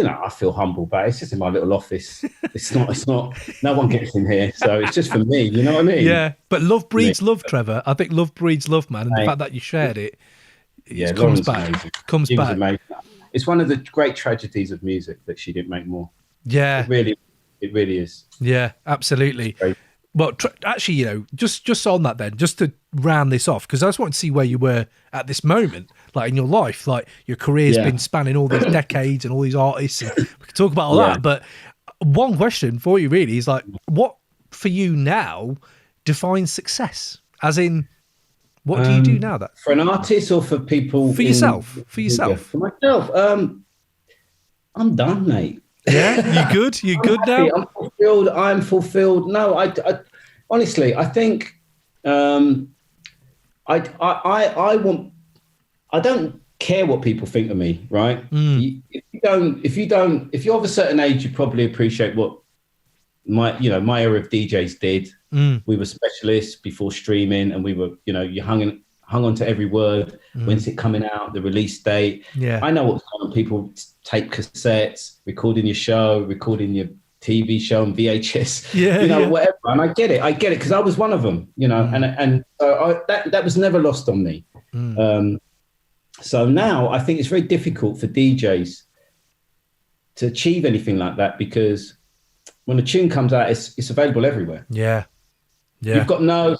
know, I feel humble, but it's just in my little office. It's not. No one gets in here, so it's just for me. You know what I mean? Yeah, but love breeds love, Trevor. I think love breeds love, man, and the fact that you shared it, comes back. Amazing. Comes She was back. amazing. It's one of the great tragedies of music that she didn't make more. Yeah, it really is. Yeah, absolutely. Great. But actually, you know, just on that then, just to round this off, because I just want to see where you were at this moment, like in your life, like your career's been spanning all these decades and all these artists, and we could talk about all that. But one question for you really is like, what for you now defines success? As in, what do you do now? That for an artist or for people? For yourself. For yourself. For myself. I'm done, mate. Yeah, you good? You good now? I'm fulfilled. No, I honestly, I think I don't care what people think of me, right? If you're of a certain age, you probably appreciate what my era of DJs did. We were specialists before streaming, and we were, you know, you hung on to every word. When's it coming out? The release date. Yeah, I know what's going on. People tape cassettes, recording your show, recording your TV show on VHS. Whatever. And I get it because I was one of them. You know, and so that was never lost on me. So now I think it's very difficult for DJs to achieve anything like that, because when a tune comes out, it's available everywhere. Yeah. You've got no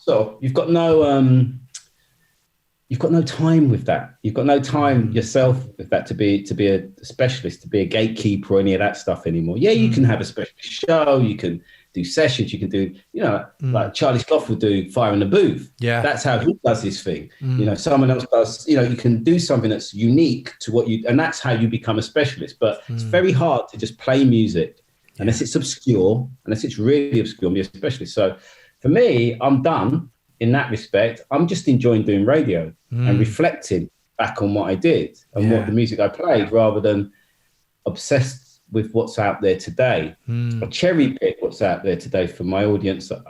time with that. You've got no time yourself with that to be a specialist, to be a gatekeeper or any of that stuff anymore. Yeah, you can have a special show, you can do sessions, you can do, you know, like Charlie Sloth will do Fire in the Booth. Yeah. That's how he does his thing. You know, someone else does, you know, you can do something that's unique to what you, and that's how you become a specialist. But it's very hard to just play music unless it's obscure, unless it's really obscure and be a specialist. So for me, I'm done. In that respect, I'm just enjoying doing radio and reflecting back on what I did and what the music I played, rather than obsessed with what's out there today. I cherry pick what's out there today for my audience that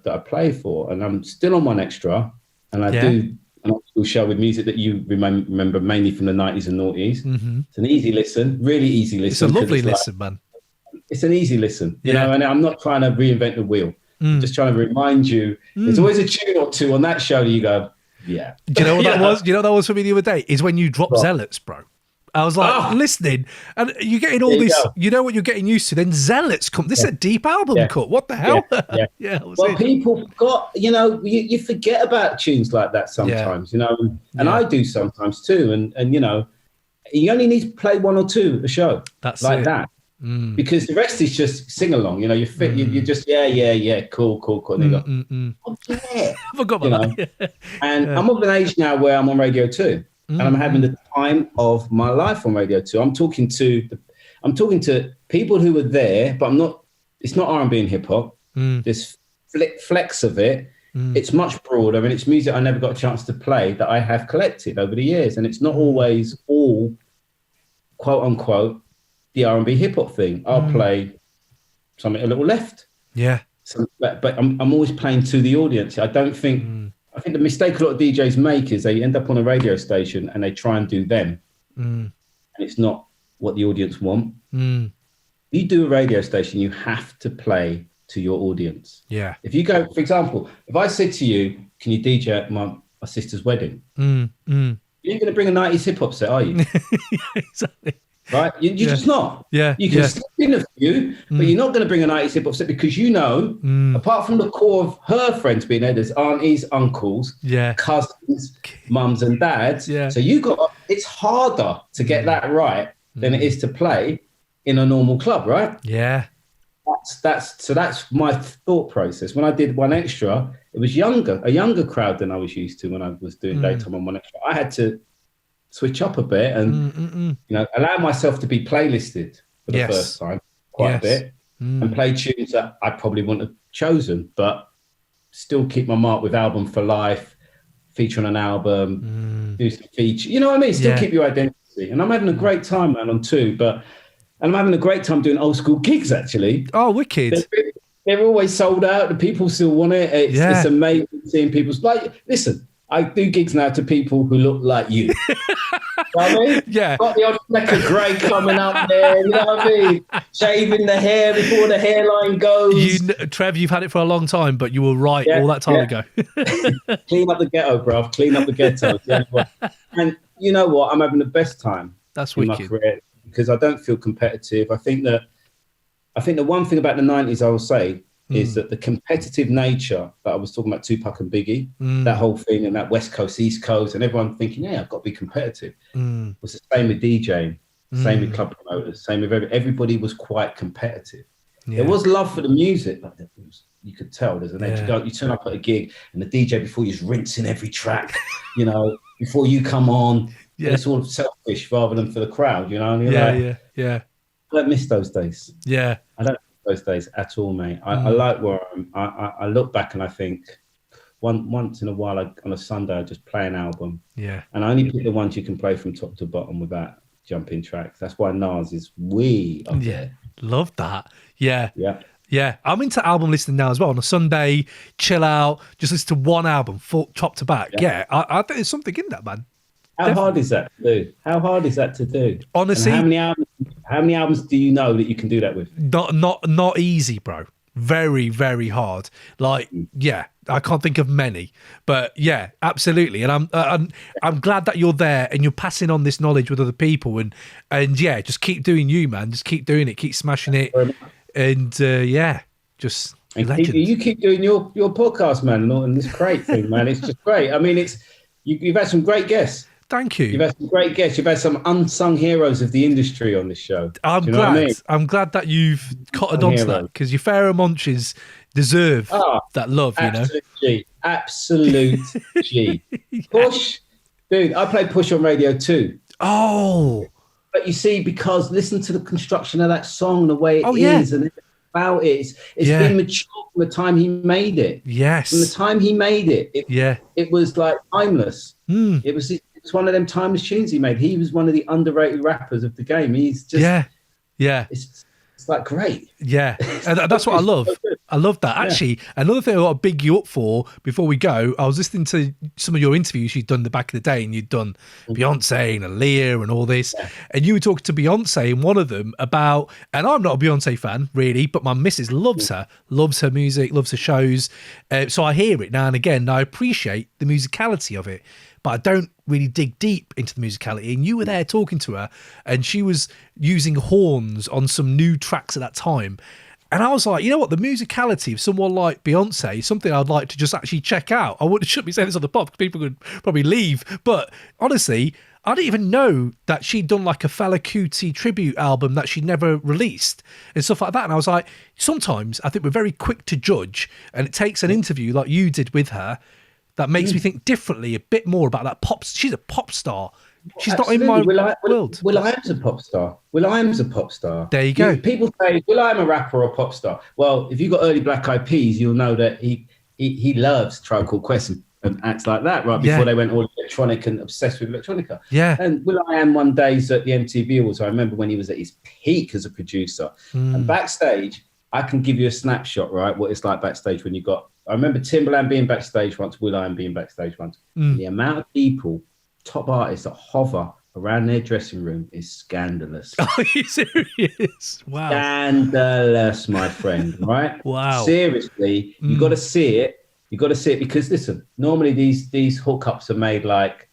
I play for. And I'm still on One Extra, and I do an old school show with music that you remember mainly from the 90s and noughties. It's an easy listen, really easy listen. It's a lovely listen, man. It's an easy listen, you know, and I'm not trying to reinvent the wheel. Just trying to remind you, there's always a tune or two on that show that you go, yeah. Do you know what that was? Do you know what that was for me the other day? Is when you dropped Zealots, bro. I was like listening, and you're getting all this, you know what you're getting used to. Then Zealots come. This is a deep album cut. What the hell? Well, people forgot, you know, you forget about tunes like that sometimes, you know, and I do sometimes too. And you know, you only need to play one or two a show. That's like that. Because the rest is just sing along, you know. You fit, you just cool. And you go, oh yeah, I forgot about that. And I'm of an age now where I'm on Radio 2, and I'm having the time of my life on Radio 2. I'm talking to people who were there, but I'm not. It's not R&B and hip hop. There's flex of it. It's much broader, and it's music I never got a chance to play that I have collected over the years, and it's not always all quote unquote the R&B hip hop thing. I'll play something a little left. Yeah. So, but I'm always playing to the audience. I don't think, I think the mistake a lot of DJs make is they end up on a radio station and they try and do them. And it's not what the audience want. You do a radio station, you have to play to your audience. Yeah. If you go, for example, if I said to you, can you DJ at my sister's wedding? You're going to bring a 90s hip hop set, are you? Exactly. Right, you're just not. Yeah, you can slip in a few, but you're not going to bring a 90s hip hop set, because you know, apart from the core of her friends being there, there's aunties, uncles, cousins, mums, and dads. Yeah. So it's harder to get that right than it is to play in a normal club, right? Yeah. That's my thought process. When I did One Extra, it was a younger crowd than I was used to when I was doing daytime on One Extra. I had to switch up a bit and allow myself to be playlisted for the first time quite a bit and play tunes that I probably wouldn't have chosen, but still keep my mark with Album for Life, feature on an album, do some feature. You know what I mean? Still keep your identity. And I'm having a great time, man, on two, and I'm having a great time doing old school gigs, actually. Oh, wicked. They're always sold out. The people still want it. It's amazing seeing people's... Like, listen, I do gigs now to people who look like you. You know what I mean? Yeah. Got the odd fleck of grey coming up there, you know what I mean? Shaving the hair before the hairline goes. Trev, you've had it for a long time, but you were right all that time ago. Clean up the ghetto, bruv. Clean up the ghetto. And you know what? I'm having the best time in my career because I don't feel competitive. I think the one thing about the 90s I will say is that the competitive nature that I was talking about, Tupac and Biggie, that whole thing and that West Coast, East Coast, and everyone thinking, I've got to be competitive, was the same with DJing, same with club promoters, same with everybody was quite competitive. There was love for the music, but you could tell there's an edge. You turn up at a gig and the DJ before you's rinsing every track, before you come on. Yeah. It's all selfish rather than for the crowd, And you're I don't miss those days. Yeah. I don't miss those days at all, mate. I like where I look back and I think once in a while on a Sunday I just play an album. Yeah. And I only pick the ones you can play from top to bottom without jumping tracks. That's why Nas is way up there. Love that. Yeah. Yeah. Yeah, I'm into album listening now as well. On a Sunday, chill out, just listen to one album, full top to back. Yeah, I think there's something in that, man. How hard is that to do? Honestly, and how many albums do you know that you can do that with? Not easy, bro. Very, very hard. Like, I can't think of many, but yeah, absolutely. And I'm glad that you're there and you're passing on this knowledge with other people. And just keep doing you, man. Just keep doing it. Keep smashing it. And just legend. You keep doing your podcast, man, and this great thing, man. It's just great. I mean, you've had some great guests. Thank you. You've had some great guests. You've had some unsung heroes of the industry on this show. I'm glad. I'm glad that you've cottoned onto that because your Pharaoh Monches deserve that love. Absolute G. Push, dude. I played Push on radio too. Oh. But you see, because listen to the construction of that song, the way it is, and about it. It's been mature from the time he made it. Yes. From the time he made it, it was like timeless. It's one of them timeless tunes he made. He was one of the underrated rappers of the game. He's just It's like great. Yeah, and that's what I love. I love that. Actually, another thing I got to big you up for before we go, I was listening to some of your interviews you'd done the back of the day, and you'd done Beyonce and Aaliyah and all this, and you were talking to Beyonce in one of them about, and I'm not a Beyonce fan really, but my missus loves her music, loves her shows, so I hear it now and again, and I appreciate the musicality of it, but I don't really dig deep into the musicality. And you were there talking to her, and she was using horns on some new tracks at that time. And I was like, you know what? The musicality of someone like Beyonce is something I'd like to just actually check out. Shouldn't be saying this on the pop because people could probably leave. But honestly, I didn't even know that she'd done like a Fela Kuti tribute album that she'd never released and stuff like that. And I was like, sometimes I think we're very quick to judge, and it takes an interview like you did with her that makes me think differently, a bit more about that pop. She's a pop star. She's not in my world. Will.i.am's a pop star. Will.i.am's a pop star. There you go. People say, Will.i.am a rapper or a pop star? Well, if you've got early Black Eyed Peas, you'll know that he loves Tribe Called Quest and acts like that, right? Before they went all electronic and obsessed with electronica. Yeah. And Will.i.am one day's at the MTV Awards. I remember when he was at his peak as a producer. And backstage, I can give you a snapshot, right? What it's like backstage when you got... I remember Timbaland being backstage once, Will.i.am being backstage once. The amount of people, top artists that hover around their dressing room is scandalous. Are you serious? Wow. Scandalous, my friend, right? Wow. Seriously, you got to see it. You got to see it because, listen, normally these hookups are made like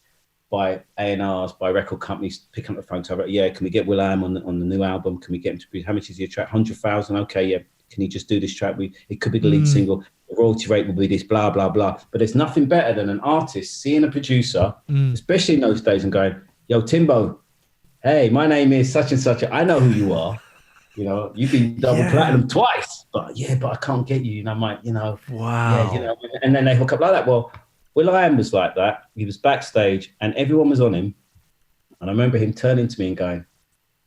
by A&Rs, by record companies picking up the phone to her, can we get Will.i.am on the new album? Can we get him to be, how much is your track? 100,000? Okay, yeah. Can you just do this track? It could be the lead single. The royalty rate will be this, blah, blah, blah. But there's nothing better than an artist seeing a producer, especially in those days, and going, yo, Timbo, hey, my name is such and such. I know who you are. You know, you've been double platinum twice, but I can't get you. And I'm like, wow. Yeah, and then they hook up like that. Well, will.i.am was like that. He was backstage and everyone was on him. And I remember him turning to me and going,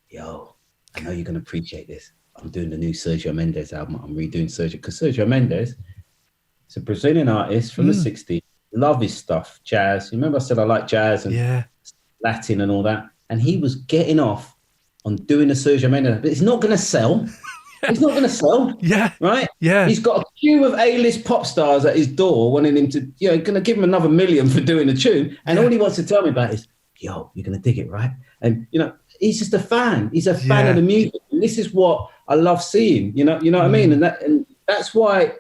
yo, I know you're going to appreciate this. I'm doing the new Sergio Mendes album. I'm redoing Sergio, because Sergio Mendes is a Brazilian artist from the 60s. Love his stuff, jazz. You remember I said I like jazz and Latin and all that? And he was getting off on doing a Sergio Mendes, but it's not going to sell. It's not going to sell. Yeah. Right? Yeah. He's got a queue of A-list pop stars at his door wanting him to, going to give him another $1 million for doing a tune. And all he wants to tell me about is, yo, you're going to dig it, right? And, he's just a fan. He's a fan of the music. And this is what I love seeing, you know what I mean? And that's why,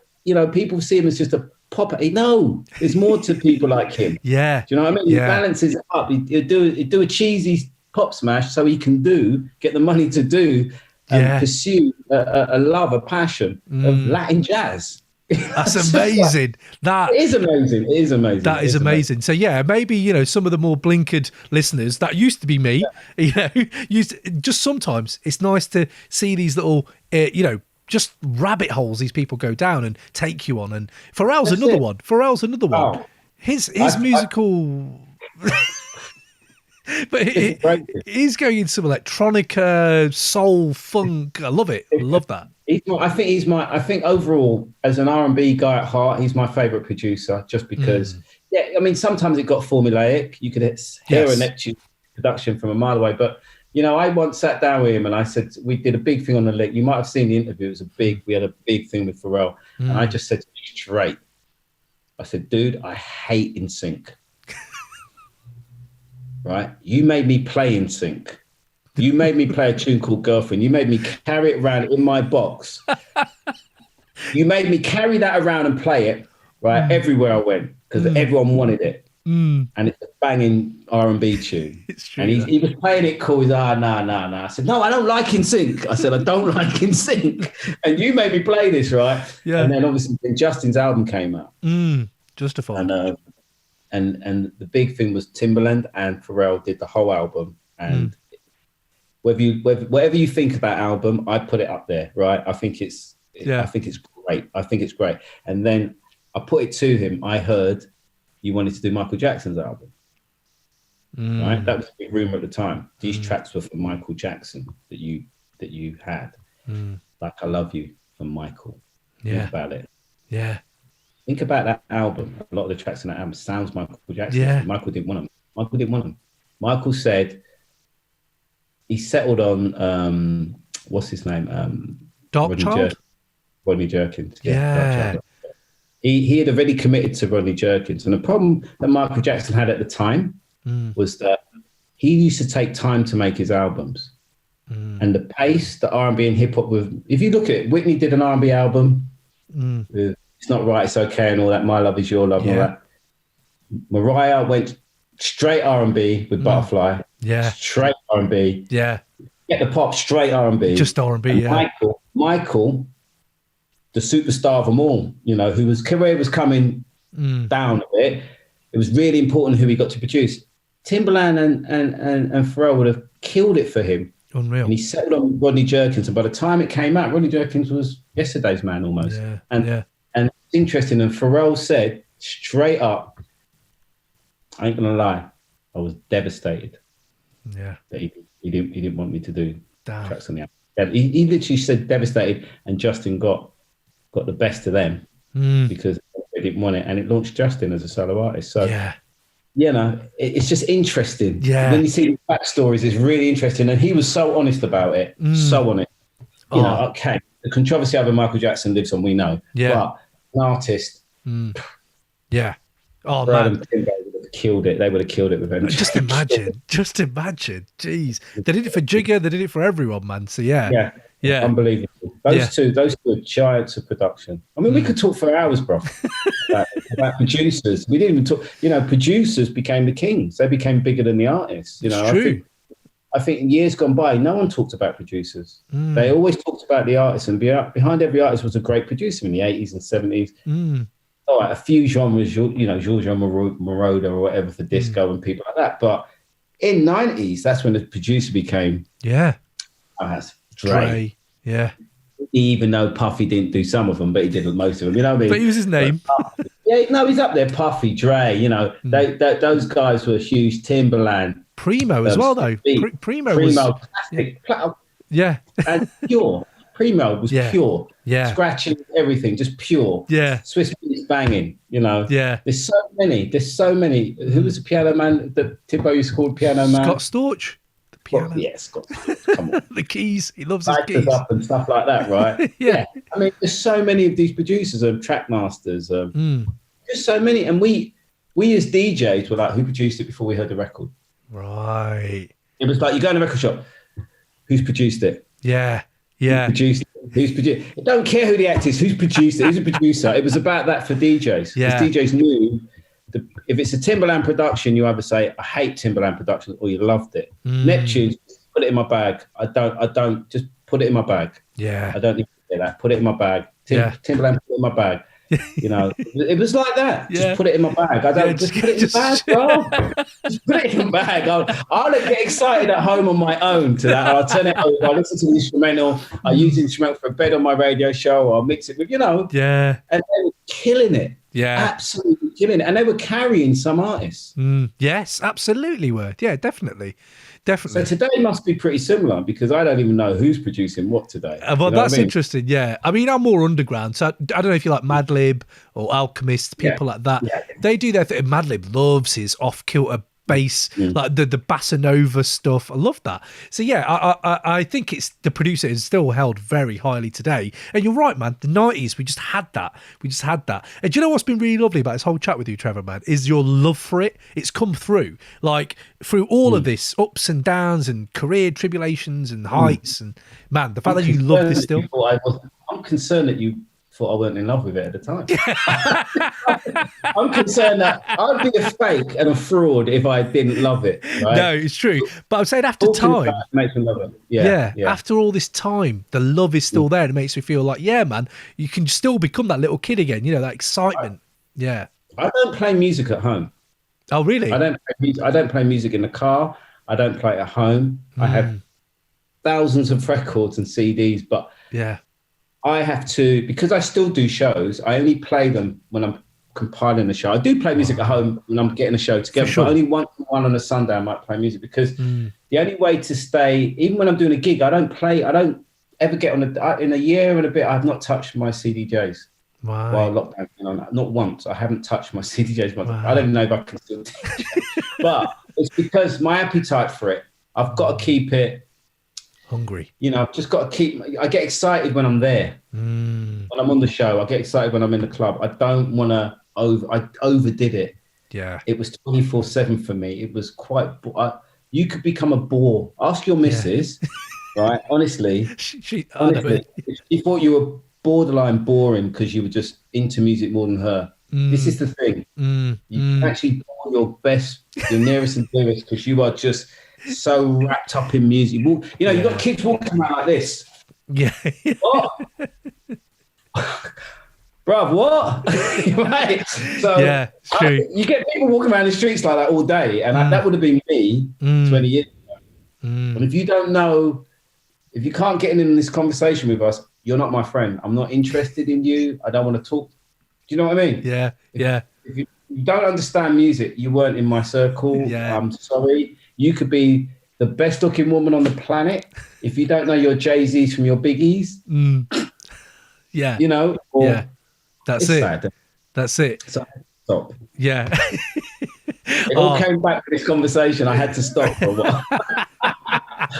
people see him as just a pop. No, there's more to people like him. Yeah. Do you know what I mean? He balances it up. He'd do a cheesy pop smash so he can get the money to do and pursue a love, a passion of Latin jazz. That's amazing. It is amazing. It is amazing. That is amazing. So maybe some of the more blinkered listeners, that used to be me. Just sometimes it's nice to see these little just rabbit holes these people go down and take you on. And Pharrell's another one. Oh. His musical. But he's going into some electronica, soul, funk. I love it. I love that. I think overall, as an R&B guy at heart, he's my favourite producer, just because, sometimes it got formulaic. You could hear a Neptune production from a mile away. But, I once sat down with him and I said, we did a big thing on The Lick. You might have seen the interview. We had a big thing with Pharrell. And I just said straight, I said, dude, I hate In Sync. Right? You made me play In Sync. You made me play a tune called Girlfriend. You made me carry it around in my box. You made me carry that around and play it, right, everywhere I went, because everyone wanted it. And it's a banging R&B tune. It's true. And he was playing it cool. He's nah. I said, no, I don't like In Sync. I said, I don't like In Sync. And you made me play this, right? Yeah. And then obviously Justin's album came out. Justified. And the big thing was Timbaland and Pharrell did the whole album. And whatever you think of that album, I put it up there, right? I think it's great. I think it's great. And then I put it to him. I heard you wanted to do Michael Jackson's album, right? That was a big rumor at the time. These tracks were from Michael Jackson that you had, like I Love You from Michael. Think about it. Yeah. Think about that album. A lot of the tracks in that album sounds Michael Jackson. Yeah. Michael didn't want them. Michael said he settled on what's his name? Rodney Jerkins. Yeah. He had already committed to Rodney Jerkins. And the problem that Michael Jackson had at the time was that he used to take time to make his albums. And the pace that R&B and hip hop with, if you look at it, Whitney did an R&B album with It's Not Right, It's Okay and all that, My Love Is Your Love and all that. Mariah went straight R&B with Butterfly. Yeah. Straight R&B. Yeah. Get the pop, straight R&B. Just R&B, Michael, the superstar of them all, whose career was coming down a bit. It was really important who he got to produce. Timbaland and Pharrell would have killed it for him. Unreal. And he settled on Rodney Jerkins. And by the time it came out, Rodney Jerkins was yesterday's man almost. Yeah. And it's interesting. And Pharrell said straight up, I ain't gonna lie, I was devastated. Yeah. That he didn't want me to do tracks on the album. He literally said devastated, and Justin got the best of them because they didn't want it, and it launched Justin as a solo artist. So it's just interesting. Yeah. When you see the backstories, it's really interesting, and he was so honest about it. So honest. Okay, the controversy over Michael Jackson lives on, we know. Yeah. But an artist. Yeah. Oh man. Killed it. They would have killed it with him. Just imagine. Jeez. They did it for Jigger, they did it for everyone, man. So yeah. Unbelievable. Those two are giants of production. I mean, we could talk for hours, bro, about producers. We didn't even talk, producers became the kings. They became bigger than the artists. It's true. I think in years gone by, no one talked about producers. They always talked about the artists, and behind every artist was a great producer in the 80s and 70s. All right, a few genres, Giorgio Moroder or whatever for disco and people like that. But in 90s, that's when the producer became... Yeah. That's Dre. Yeah. Even though Puffy didn't do some of them, but he did most of them. You know what I mean? But he was his name. Yeah, no, he's up there. Puffy, Dre. You know, those guys were huge. Timberland, Primo as well, though. Primo was classic. Yeah. And pure. Primo was pure. Yeah. Scratching everything, just pure. Yeah. Swiss beats banging, you know. Yeah. There's so many. Who was the piano man that Tibbo used to call piano man? Scott Storch. The piano. Well, yeah, Scott Storch. Come on. The keys. He loves his keys. Up and stuff like that, right? Yeah. I mean, there's so many of these producers and track masters. Just so many. And we as DJs were like, who produced it before we heard the record? Right. It was like, you go in a record shop, who's produced it? Yeah. Yeah. Who's produced? I don't care who the actor is. Who's produced it? Who's a producer? It was about that for DJs. Yeah. Because DJs knew if it's a Timberland production, you either say, I hate Timberland production, or you loved it. Neptune, put it in my bag. I don't just put it in my bag. Yeah. I don't need to say that. Put it in my bag. Timberland, put it in my bag. You know, it was like that. Yeah. Just put it in my bag. I don't just put it in the bag, bro. Just put it in the bag. I'll get excited at home on my own to that. I'll turn it over. I listen to the instrumental. I use the instrumental for a bed on my radio show. I'll mix it with, you know. Yeah. And they were killing it. Yeah. Absolutely killing it. And they were carrying some artists. Yes, absolutely were. Yeah, definitely. Definitely. So today must be pretty similar because I don't even know who's producing what today. Well, that's interesting. Yeah. I mean, I'm more underground. So I don't know if you like Madlib or Alchemist, people like that. Yeah. They do their thing. Madlib loves his off-kilter bass, like the bossa nova stuff. I love that. So yeah, I think it's the producer is still held very highly today. And you're right, man. The 90s, we just had that. And do you know what's been really lovely about this whole chat with you, Trevor, man, is your love for it. It's come through, like through all of this ups and downs and career tribulations and heights. And man, the fact that you love this still. I'm concerned that you thought I weren't in love with it at the time. I'm concerned that I'd be a fake and a fraud if I didn't love it. Right? No, it's true. But I'm saying after time, makes me love it. Yeah. After all this time, the love is still there. It makes me feel like, yeah, man, you can still become that little kid again. You know, that excitement. Yeah. I don't play music at home. Oh, really? I don't play music in the car. I don't play it at home. I have thousands of records and CDs, but I have to, because I still do shows, I only play them when I'm compiling the show. I do play music at home when I'm getting a show together, but only once in a while on a Sunday I might play music because the only way to stay, even when I'm doing a gig, I don't ever get on in a year and a bit, I've not touched my CDJs. Wow. While lockdown, not once. I haven't touched my CDJs. Wow. I don't even know if I can still DJ. But it's because my appetite for it, I've got to keep it hungry. You know, I've just got to keep. I get excited when I'm there. When I'm on the show, I get excited when I'm in the club. I don't want to I overdid it. Yeah. It was 24/7 for me. It was quite. You could become a bore. Ask your missus, right? Honestly, she thought you were borderline boring because you were just into music more than her. This is the thing. You can actually bore your nearest and dearest because you are just so wrapped up in music. You know, you've got kids walking around like this. Yeah. What? Bruv, what? Right. So it's true. You get people walking around the streets like that all day, and that would have been me 20 years ago. And if you don't know, if you can't get in this conversation with us, you're not my friend. I'm not interested in you. I don't want to talk. Do you know what I mean? Yeah. If you don't understand music, you weren't in my circle. Yeah. I'm sorry. You could be the best looking woman on the planet. If you don't know your Jay-Z's from your Biggies. Yeah. You know? That's it. Sad. That's it. Stop. Yeah. It all came back to this conversation. I had to stop for a while.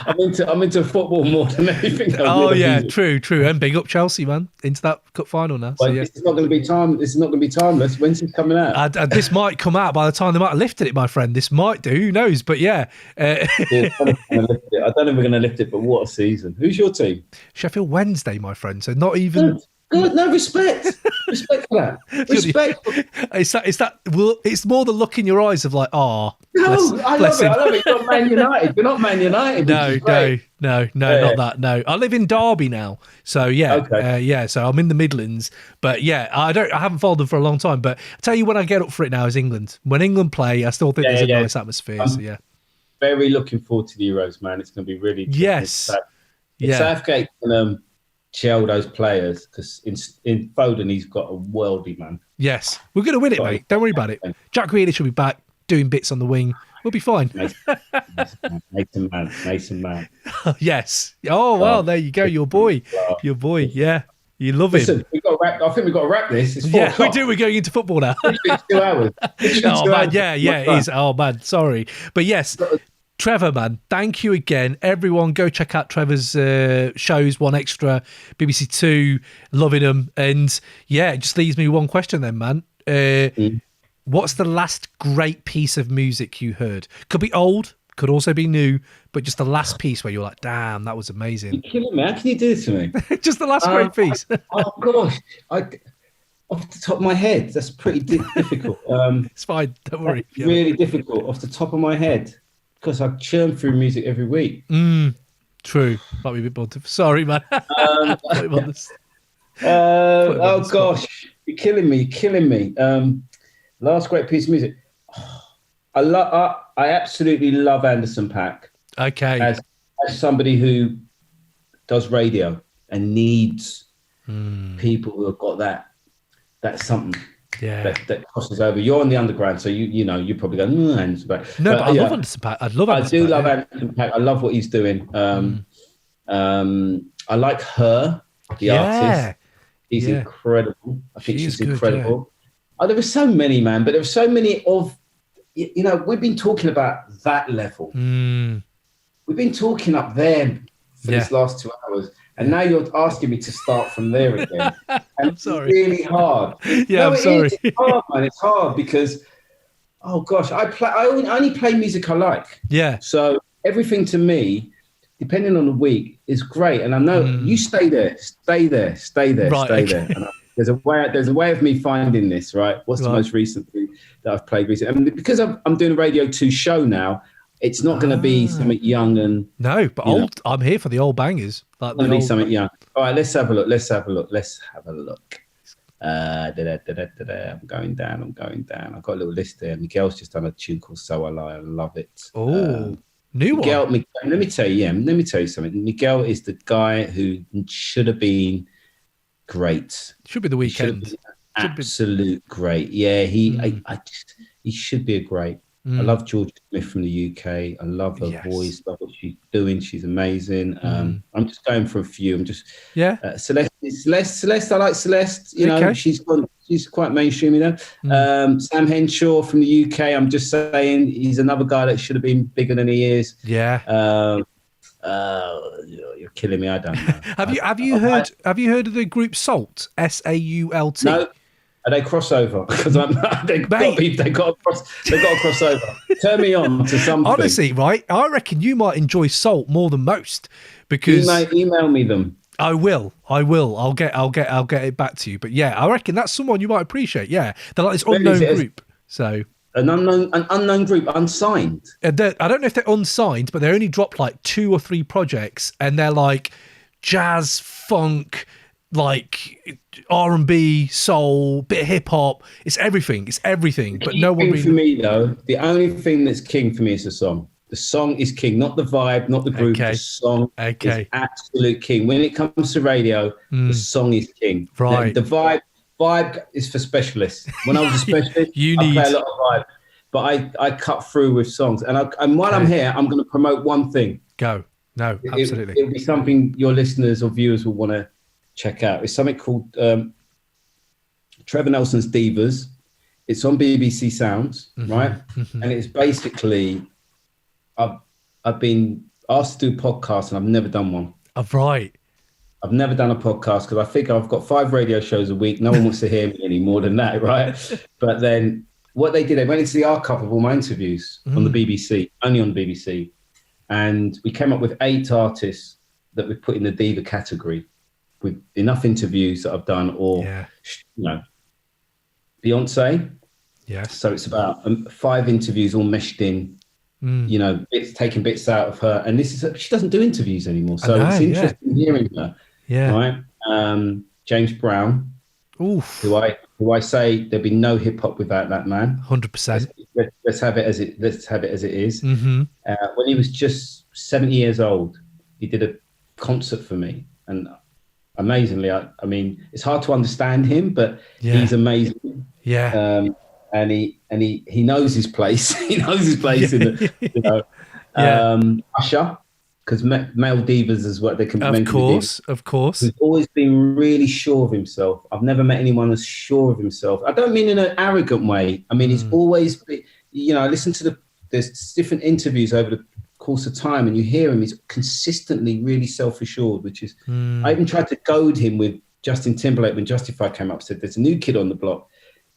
I'm into football more than anything else. Oh yeah, true. And big up Chelsea, man, into that cup final now. So, This is not going to be time. This is not going to be timeless. When's it coming out? This might come out by the time they might have lifted it, my friend. This might do. Who knows? But yeah. I don't know if we're going to lift it, but what a season. Who's your team? Sheffield Wednesday, my friend. So not even. Good. No, respect. Respect for that. Respect. It's more the look in your eyes of like, I love it. You're not Man United. You're not Man United. No, not that. No, I live in Derby now, so yeah, okay. So I'm in the Midlands, but yeah, I haven't followed them for a long time. But I tell you, when I get up for it now is England. When England play, I still think there's a nice atmosphere. So yeah, very looking forward to the Euros, man. It's going to be really yes, Southgate gel those players, because in Foden he's got a worldie, man. Yes, we're going to win it, mate. Don't worry about it. Jack Grealish will be back doing bits on the wing. We'll be fine. Mason Man. Yes. Oh, well, there you go. Your boy. Yeah. You love him. Listen, I think we've got to wrap this. It's 4 o'clock. We do. We're going into football now. 2 hours. Oh, man. Yeah, it is. Oh, man. Sorry. But yes, Trevor, man, thank you again. Everyone, go check out Trevor's shows, One Extra, BBC Two, loving them. And yeah, it just leaves me one question then, man. What's the last great piece of music you heard? Could be old, could also be new, but just the last piece where you're like, damn, that was amazing. You're killing me. How can you do this to me? Just the last great piece. Oh, gosh. Off the top of my head, that's pretty difficult. It's fine, don't worry. Really difficult off the top of my head, because I churn through music every week. True. Might be a bit more Sorry, man. Oh, gosh. You're killing me. Last great piece of music. I absolutely love Anderson .Paak. Okay. As somebody who does radio and needs people who have got that something that crosses over. You're on the underground, so you know you probably go Anderson .Paak. No, but I love Anderson .Paak. I love Anderson .Paak. I love what he's doing. I like her, the artist. She's incredible. I think she's incredible. There were so many, man, but there were so many of, we've been talking about that level. We've been talking up there for this last 2 hours, and now you're asking me to start from there again. And I'm sorry. It's really hard. I'm sorry. It's hard, man. It's hard because, oh gosh, I only play music I like. Yeah. So everything to me, depending on the week, is great. And I know you stay there. Right, stay there. And there's a way of me finding this, right? What's the most recent thing that I've played recently? I mean, because I'm doing a Radio 2 show now, it's not going to be something young and... No, but old. I'm here for the old bangers. Like going to be something young. All right, let's have a look. I'm going down. I've got a little list there. Miguel's just done a tune called So I Lie. I love it. Oh, new Miguel, one. Let me tell you something. Miguel is the guy who should have been... great. Should be the weekend. Absolute great. Yeah, he should be a great. I love Georgia Smith from the UK. I love her voice. Love what she's doing. She's amazing. I'm just going for a few. I'm just Celeste. I like Celeste. You know, she's quite mainstream. You know, Sam Henshaw from the UK. I'm just saying he's another guy that should have been bigger than he is. Yeah. You're killing me. I don't know. Have you heard of the group Salt? SAULT? No. Are they crossover? Because they've got a crossover. Turn me on to something. Honestly, right? I reckon you might enjoy Salt more than most because email me them. I will. I'll get it back to you. But yeah, I reckon that's someone you might appreciate. Yeah, they're like this unknown group. So. An unknown group, unsigned. I don't know if they're unsigned, but they only dropped like 2 or 3 projects, and they're like jazz, funk, like R&B, soul, bit of hip hop. It's everything. But no one really. For me though, the only thing that's king for me is the song. The song is king, not the vibe, not the group. The song is absolute king. When it comes to radio, the song is king. Right. The vibe is for specialists. When I was a specialist, I play a lot of vibe, but I cut through with songs. And while I'm here, I'm going to promote one thing. Go. No, absolutely. It'll be something your listeners or viewers will want to check out. It's something called Trevor Nelson's Divas. It's on BBC Sounds, right? And it's basically, I've been asked to do podcasts and I've never done one. Right. I've never done a podcast because I think I've got 5 radio shows a week. No one wants to hear me any more than that, right? But then what they did, they went into the archive of all my interviews on the BBC, only on the BBC. And we came up with 8 artists that we put in the diva category with enough interviews that I've done or, you know, Beyonce. Yes. So it's about 5 interviews all meshed in, you know, taking bits out of her. And she doesn't do interviews anymore. So it's interesting hearing her. Yeah. Right. James Brown, who I say there'd be no hip hop without that man. 100%. Let's have it as it is. When he was just 70 years old, he did a concert for me, and amazingly. I mean, it's hard to understand him, but he's amazing. Yeah. And he knows his place. He knows his place in the, you know, Usher, because male divas is what they can. Of course. He's always been really sure of himself. I've never met anyone as sure of himself. I don't mean in an arrogant way. I mean, he's always been, you know, I listen to there's different interviews over the course of time, and you hear him, he's consistently really self-assured, which is, I even tried to goad him with Justin Timberlake when Justified came up, said there's a new kid on the block,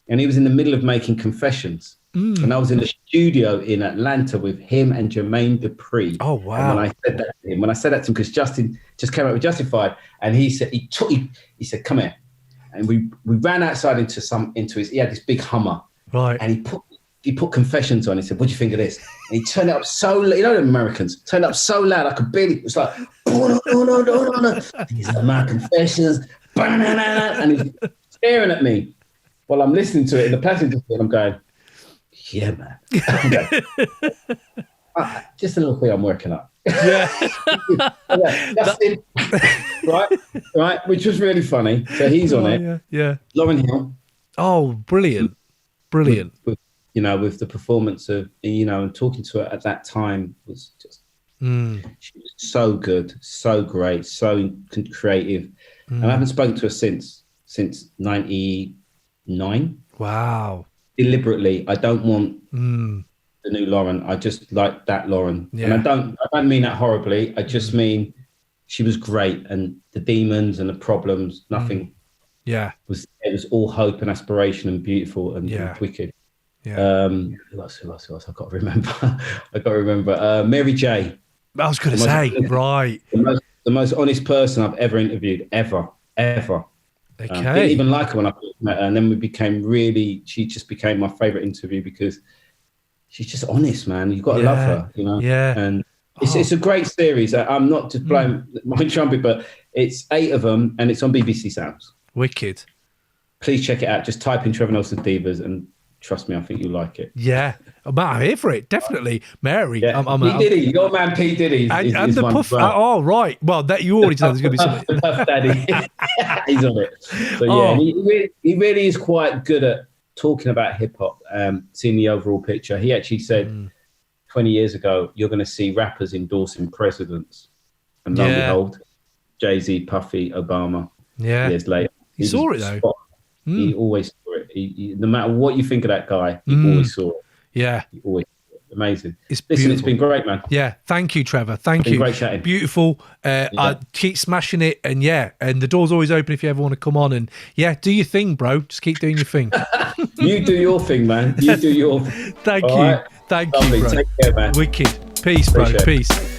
and he was in the middle of making Confessions. And I was in the studio in Atlanta with him and Jermaine Dupri. Oh, wow. And when I said that to him, because Justin just came out with Justified, and he said, he said, come here. And we ran outside into his, he had this big Hummer. Right. And he put Confessions on. He said, what do you think of this? And he turned it up so loud, you know, the Americans turned it up so loud, I could barely, it was like, no. These are my confessions. And he's staring at me while I'm listening to it in the passenger seat. I'm going, yeah, man. Just a little thing I'm working up. Yeah. Justin, right, which was really funny. So he's on it. Yeah. Lauryn Hill. Oh, brilliant. With, you know, with the performance of, you know, and talking to her at that time was just, she was so good, so great, so creative. And I haven't spoken to her since 99. Wow. Deliberately, I don't want the new Lauryn. I just like that Lauryn. Yeah. And I don't mean that horribly. I just mean she was great, and the demons and the problems, nothing. Yeah. It was all hope and aspiration and beautiful and wicked. Yeah. Who else? I've got to remember. Mary J. I was going to say, right. The most honest person I've ever interviewed, ever. Okay. Didn't even like her when I first met her, and then she just became my favorite interview because she's just honest, man. You've got to love her, you know? Yeah. And it's a great series. I'm not just blowing my trumpet, but it's 8 of them, and it's on BBC Sounds. Wicked. Please check it out. Just type in Trevor Nelson Divas, and trust me, I think you'll like it. Yeah. I'm here for it, definitely. Mary. Yeah. P. Diddy, your man P. Diddy. And the Puff. Oh, right. Well, that you already said there's going to be something. Puff Daddy. He's on it. So, yeah, he really is quite good at talking about hip-hop, seeing the overall picture. He actually said 20 years ago, you're going to see rappers endorsing presidents. And lo and behold, Jay-Z, Puffy, Obama, years later. He saw it, though. He always saw it. He, no matter what you think of that guy, he always saw it. Yeah. He always saw it. Amazing. Listen, it's been great, man. Yeah. Thank you, Trevor. Thank you. Great chatting. Beautiful. I keep smashing it. And and the door's always open if you ever want to come on. And do your thing, bro. Just keep doing your thing. You do your thing, man. You do your Thank you. Right? Thank Lovely. you, bro. Take care, man. Wicked. Peace, bro. Peace.